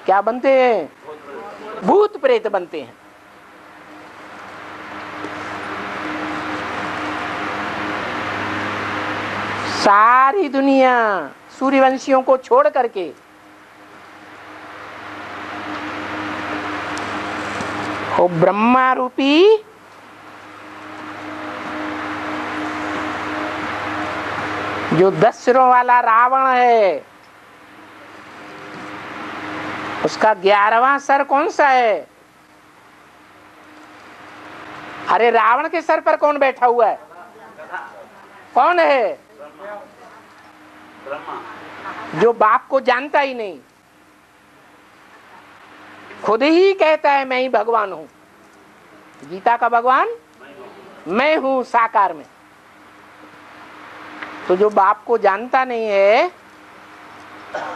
क्या बनते हैं? भूत प्रेत बनते हैं। सारी दुनिया सूर्यवंशियों को छोड़ करके वो ब्रह्मा रूपी जो 10 सिरों वाला रावण है, उसका 11वां सर कौन सा है? अरे रावण के सर पर कौन बैठा हुआ है? कौन है? जो बाप को जानता ही नहीं, खुद ही कहता है मैं ही भगवान हूं। गीता का भगवान मैं हूं साकार में। तो जो बाप को जानता नहीं है,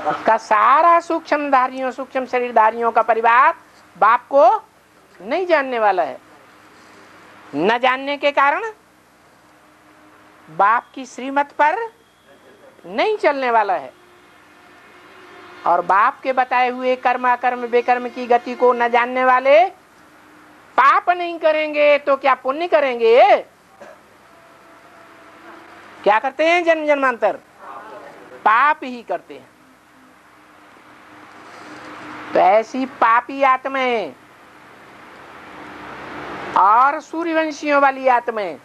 उसका सारा सूक्ष्मधारियों, सूक्ष्म शरीरधारियों का परिवार बाप को नहीं जानने वाला है। न जानने के कारण बाप की श्रीमत पर नहीं चलने वाला है, और बाप के बताए हुए कर्म अकर्म बेकर्म की गति को न जानने वाले पाप नहीं करेंगे तो क्या पुण्य करेंगे? क्या करते हैं? जन्म जन्मांतर पाप ही करते हैं। तो ऐसी पापी आत्माएं और सूर्यवंशियों वाली आत्माएं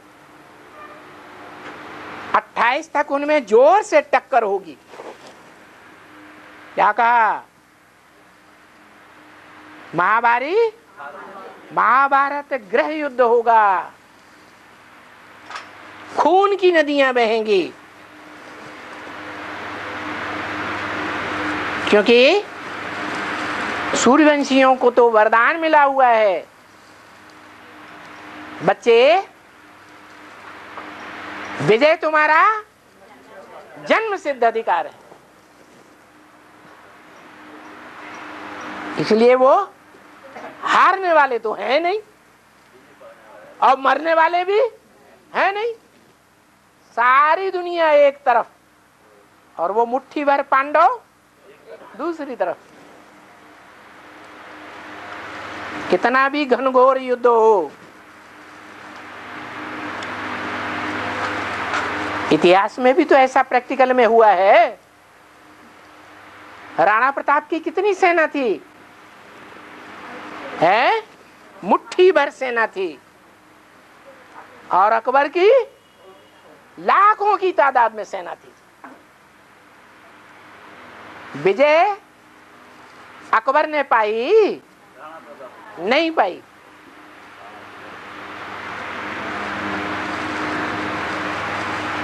28 तक उनमें जोर से टक्कर होगी। क्या कहा? महाभारत गृह युद्ध होगा, खून की नदियां बहेंगी, क्योंकि सूर्यवंशियों को तो वरदान मिला हुआ है, बच्चे विजय तुम्हारा जन्म सिद्ध अधिकार है। इसलिए वो हारने वाले तो हैं नहीं और मरने वाले भी हैं नहीं। सारी दुनिया एक तरफ और वो मुट्ठी भर पांडव दूसरी तरफ। कितना भी घनघोर युद्ध हो, इतिहास में भी तो ऐसा प्रैक्टिकल में हुआ है। राणा प्रताप की कितनी सेना थी? है मुट्ठी भर सेना थी, और अकबर की लाखों की तादाद में सेना थी। विजय अकबर ने पाई नहीं पाई।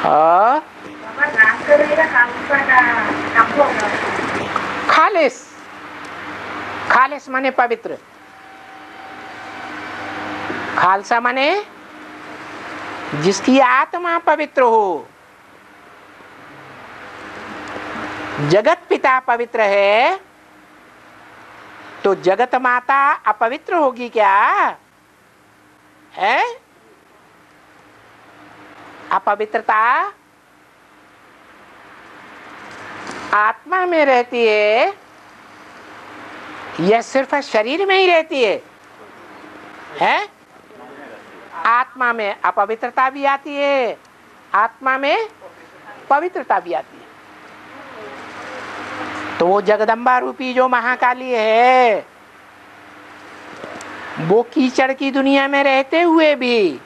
और खालिस, खालिस माने पवित्र, खालसा माने जिसकी आत्मा पवित्र हो। जगत पिता पवित्र है तो जगत माता अपवित्र होगी क्या? है अपवित्रता आत्मा में रहती है या सिर्फ शरीर में ही रहती है? आत्मा में अपवित्रता भी आती है, आत्मा में पवित्रता भी आती है। तो वो जगदम्बा रूपी जो महाकाली है, वो कीचड़ की दुनिया में रहते हुए भी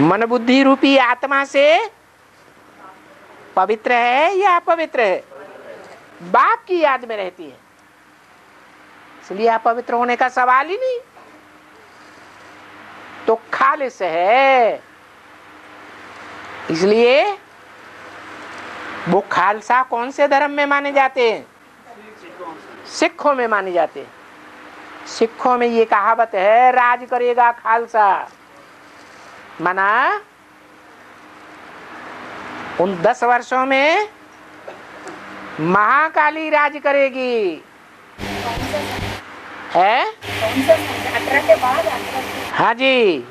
मन बुद्धि रूपी आत्मा से पवित्र है या अपवित्र है? बाप की याद में रहती है, इसलिए अपवित्र होने का सवाल ही नहीं। तो खालिस है, इसलिए वो खालसा कौन से धर्म में माने जाते हैं? सिखों में माने जाते हैं। सिखों में ये कहावत है, राज करेगा खालसा। माना उन 10 वर्षों में महाकाली राज करेगी। है 18 के बाद? हाँ जी,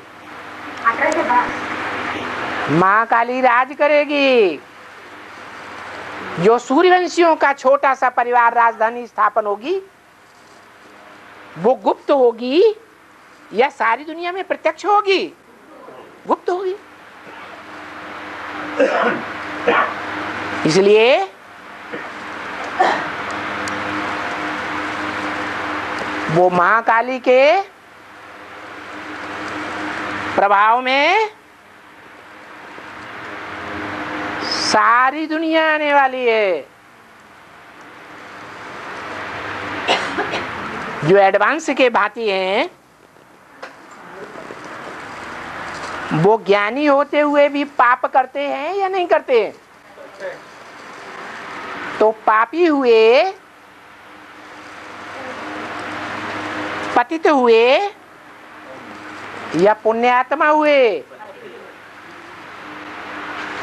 18 के बाद महाकाली राज करेगी। जो सूर्यवंशियों का छोटा सा परिवार राजधानी स्थापन होगी, वो गुप्त होगी या सारी दुनिया में प्रत्यक्ष होगी? गुप्त होगी। इसलिए वो महाकाली के प्रभाव में सारी दुनिया आने वाली है। जो एडवांस के भांति हैं, वो ज्ञानी होते हुए भी पाप करते हैं या नहीं करते? तो पापी हुए, पतित हुए या पुण्यात्मा हुए?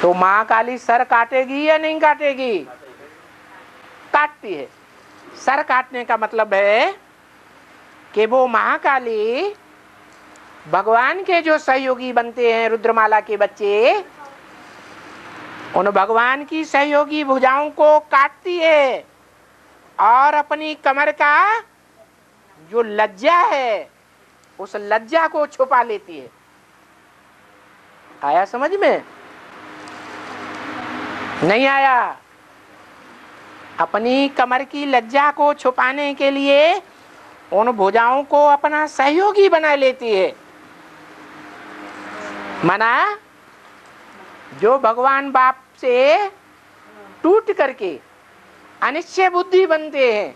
तो महाकाली सर काटेगी या नहीं काटेगी? काटती है। सर काटने का मतलब है कि वो महाकाली भगवान के जो सहयोगी बनते हैं, रुद्रमाला के बच्चे, उन भगवान की सहयोगी भुजाओं को काटती है और अपनी कमर का जो लज्जा है, उस लज्जा को छुपा लेती है। आया समझ में? नहीं आया? अपनी कमर की लज्जा को छुपाने के लिए उन भुजाओं को अपना सहयोगी बना लेती है। माना जो भगवान बाप से टूट करके अनिश्चय बुद्धि बनते हैं,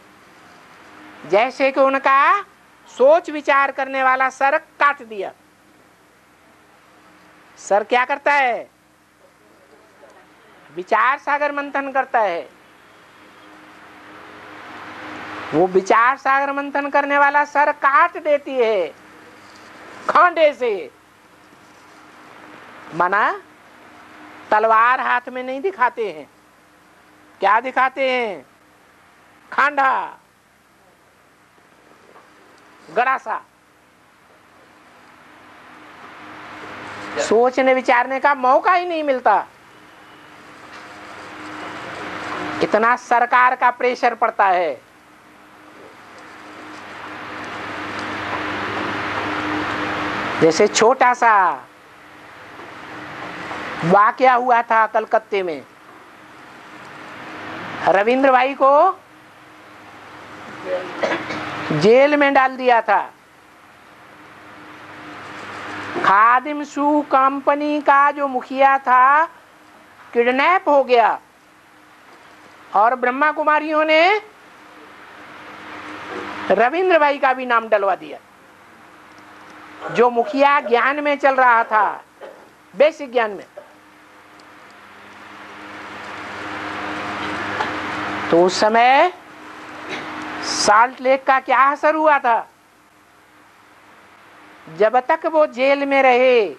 जैसे कि उनका सोच विचार करने वाला सर काट दिया। सर क्या करता है? विचार सागर मंथन करता है। वो विचार सागर मंथन करने वाला सर काट देती है खांडे से। माना तलवार हाथ में नहीं दिखाते हैं, क्या दिखाते हैं? खांडा, गड़ासा। सोचने विचारने का मौका ही नहीं मिलता। इतना सरकार का प्रेशर पड़ता है। जैसे छोटा सा वाकया हुआ था कलकत्ते में, रविंद्र भाई को जेल में डाल दिया था। खादिम शू कंपनी का जो मुखिया था किडनैप हो गया और ब्रह्मा कुमारियों ने रविंद्र भाई का भी नाम डलवा दिया। जो मुखिया ज्ञान में चल रहा था, बेसिक ज्ञान में, तो उस समय साल्ट लेक का क्या असर हुआ था? जब तक वो जेल में रहे,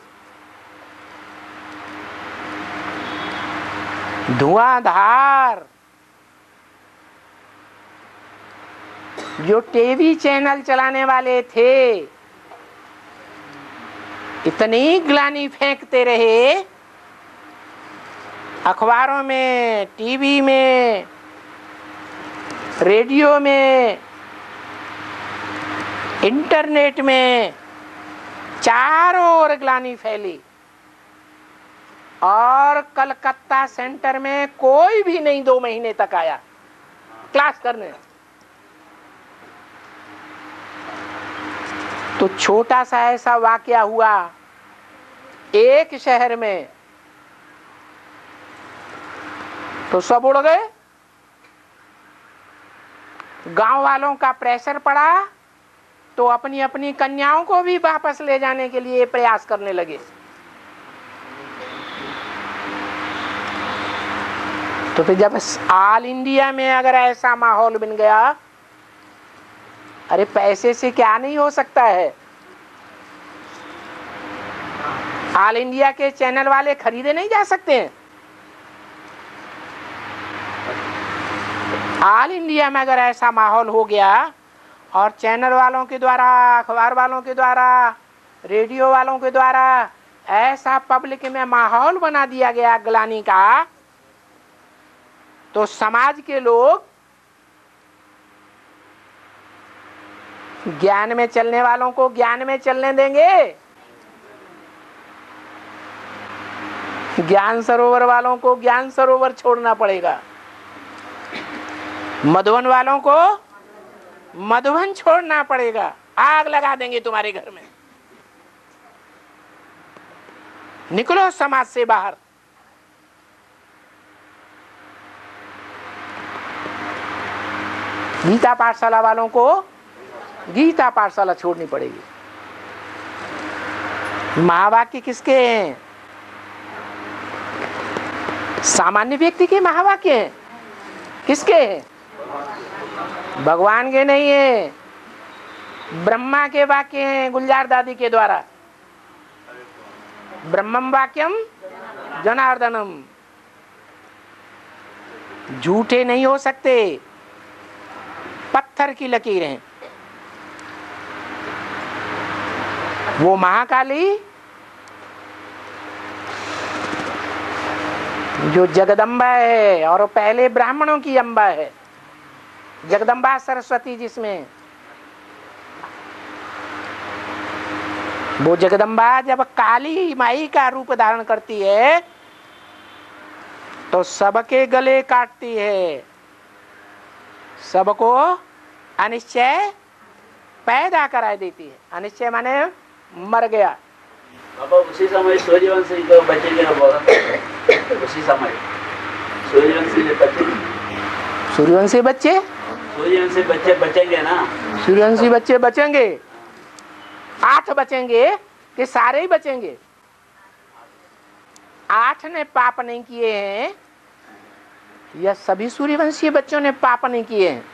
धुआंधार जो टीवी चैनल चलाने वाले थे इतनी ग्लानि फेंकते रहे, अखबारों में, टीवी में, रेडियो में, इंटरनेट में, चारों ओर ग्लानि फैली और कलकत्ता सेंटर में कोई भी नहीं 2 महीने तक आया क्लास करने। तो छोटा सा ऐसा वाकया हुआ एक शहर में, तो सब उड़ गए। गांव वालों का प्रेशर पड़ा तो अपनी अपनी कन्याओं को भी वापस ले जाने के लिए प्रयास करने लगे। तो फिर जब ऑल इंडिया में अगर ऐसा माहौल बन गया, अरे पैसे से क्या नहीं हो सकता है। ऑल इंडिया के चैनल वाले खरीदे नहीं जा सकते हैं। ऑल इंडिया में अगर ऐसा माहौल हो गया और चैनल वालों के द्वारा, अखबार वालों के द्वारा, रेडियो वालों के द्वारा ऐसा पब्लिक में माहौल बना दिया गया ग्लानि का, तो समाज के लोग ज्ञान में चलने वालों को ज्ञान में चलने देंगे, ज्ञान सरोवर वालों को ज्ञान सरोवर छोड़ना पड़ेगा, मधुबन वालों को मधुबन छोड़ना पड़ेगा। आग लगा देंगे तुम्हारे घर में। निकलो समाज से बाहर। गीता पाठशाला वालों को गीता पाठशाला छोड़नी पड़ेगी। महावाक्य किसके हैं? सामान्य व्यक्ति के महावाक्य हैं। किसके हैं? भगवान के नहीं है, ब्रह्मा के वाक्य हैं गुलजार दादी के द्वारा। ब्रह्मम वाक्यम जनार्दनम। झूठे नहीं हो सकते, पत्थर की लकीरें। वो महाकाली जो जगदम्बा है और पहले ब्राह्मणों की अम्बा है, जगदम्बा सरस्वती, जिसमें वो जगदम्बा जब काली माई का रूप धारण करती है तो सबके गले काटती है, सबको अनिश्चय पैदा करा देती है। अनिश्चय माने मर गया। बाबा उसी समय सूर्यवंशी को बचेंगे ना, बोला उसी समय सूर्यवंशी बच्चे, सूर्यवंशी बच्चे, सूर्यवंशी बच्चे बचेंगे ना। सूर्यवंशी बच्चे बचेंगे। 8 बचेंगे कि सारे ही बचेंगे? 8 ने पाप नहीं किए हैं या सभी सूर्यवंशी बच्चों ने पाप नहीं किए हैं?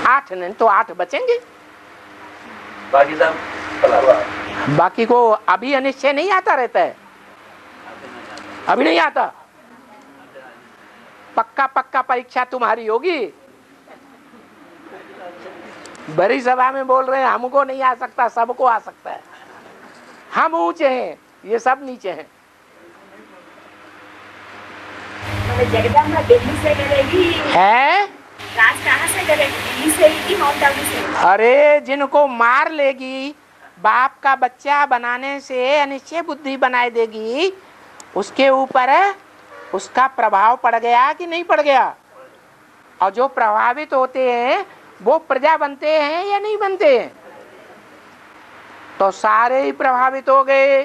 8 ने, तो 8 बचेंगे। बाकी सब, बाकी को अभी अनिश्चय नहीं आता रहता है, अभी नहीं आता। पक्का पक्का परीक्षा तुम्हारी होगी। बड़ी सभा में बोल रहे हैं हमको नहीं आ सकता, सबको आ सकता है। हम ऊंचे हैं, ये सब नीचे हैं। जगदम्बा दिल्ली से करेगी है? राज कहाँ से करेगी? दिल्ली से ही कि माउंट आबू से? अरे जिनको मार लेगी, बाप का बच्चा बनाने से अनिश्चय बुद्धि बनाए देगी, उसके ऊपर उसका प्रभाव पड़ गया कि नहीं पड़ गया? और जो प्रभावित होते हैं वो प्रजा बनते हैं या नहीं बनते हैं? तो सारे ही प्रभावित हो गए।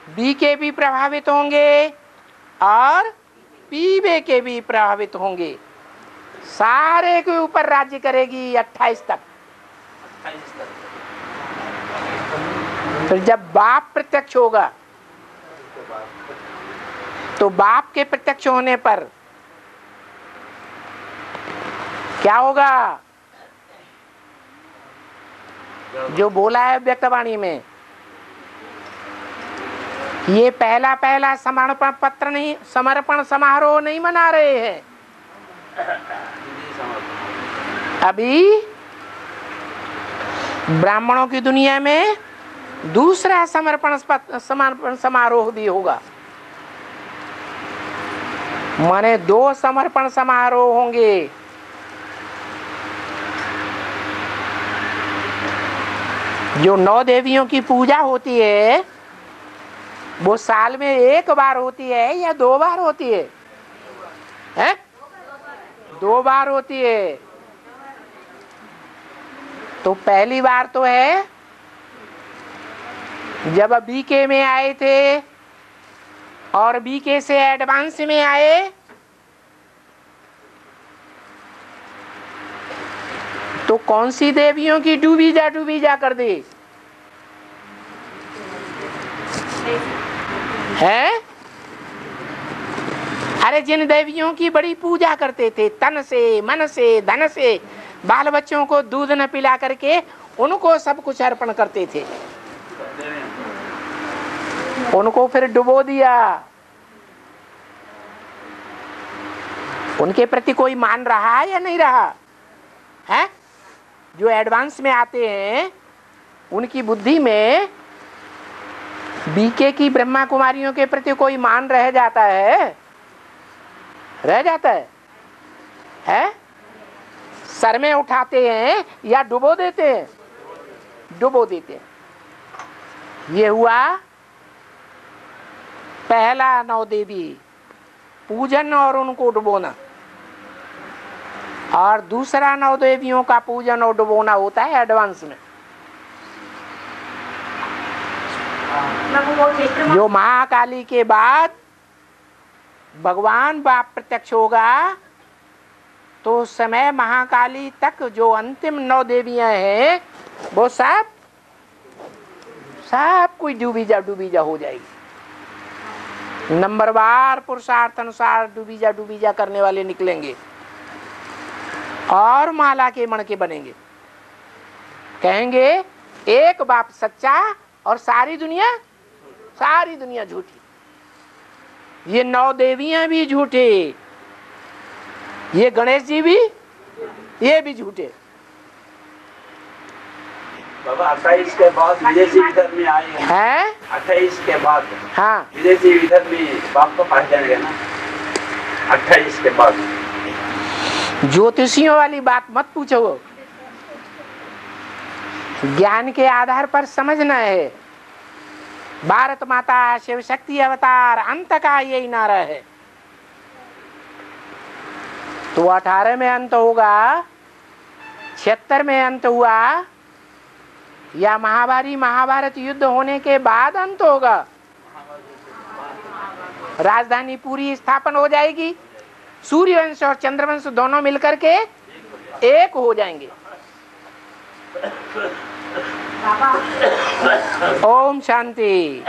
बी के भी प्रभावित होंगे और पीबे के भी प्रभावित होंगे। सारे के ऊपर राज्य करेगी 28 तक। फिर जब बाप प्रत्यक्ष होगा तो बाप के प्रत्यक्ष होने पर क्या होगा? जो बोला है व्यक्तवाणी में, ये पहला समर्पण पत्र नहीं, समर्पण समारोह नहीं मना रहे हैं। अभी ब्राह्मणों की दुनिया में दूसरा समर्पण समारोह भी होगा, माने 2 समर्पण समारोह होंगे। जो 9 देवियों की पूजा होती है वो साल में 1 बार होती है या 2 बार होती है? हैं? 2 बार होती है। तो पहली बार तो है जब बीके में आए थे और बीके से एडवांस में आए, तो कौन सी देवियों की डूबीजा कर दी है? अरे जिन देवियों की बड़ी पूजा करते थे, तन से, मन से, धन से, बाल बच्चों को दूध न पिला करके उनको सब कुछ अर्पण करते थे, उनको फिर डुबो दिया। उनके प्रति कोई मान रहा है या नहीं रहा है? जो एडवांस में आते हैं उनकी बुद्धि में बीके की ब्रह्मा कुमारियों के प्रति कोई मान रह जाता है? रह जाता है? सर में उठाते हैं या डुबो देते हैं? डुबो देते हैं। ये हुआ पहला 9 देवी पूजन और उनको डुबोना, और दूसरा 9 देवियों का पूजन और डुबोना होता है एडवांस में। जो महाकाली के बाद भगवान बाप प्रत्यक्ष होगा तो उस समय महाकाली तक जो अंतिम 9 देवियां हैं वो सब कोई डूबीजा हो जाएगी। नंबरवार पुरुषार्थ अनुसार डूबीजा करने वाले निकलेंगे और माला के मण के बनेंगे। कहेंगे एक बाप सच्चा और सारी दुनिया झूठी। ये 9 देवियां भी झूठे, ये गणेश जी भी, ये भी झूठे। बाबा 28 के बाद विदेशी विधर्मी आए हैं। 28 के बाद हाँ विदेशी विधर्मी बाप को पास जाएंगे ना 28 के बाद। ज्योतिषियों वाली बात मत पूछो, ज्ञान के आधार पर समझना है। भारत माता शिव शक्ति अवतार अंत का यही नारा है। तो 18 में अंत होगा, 76 में अंत हुआ, या महाभारत युद्ध होने के बाद अंत होगा? राजधानी पूरी स्थापन हो जाएगी, सूर्यवंश और चंद्रवंश दोनों मिलकर के एक हो जाएंगे। ओम शांति।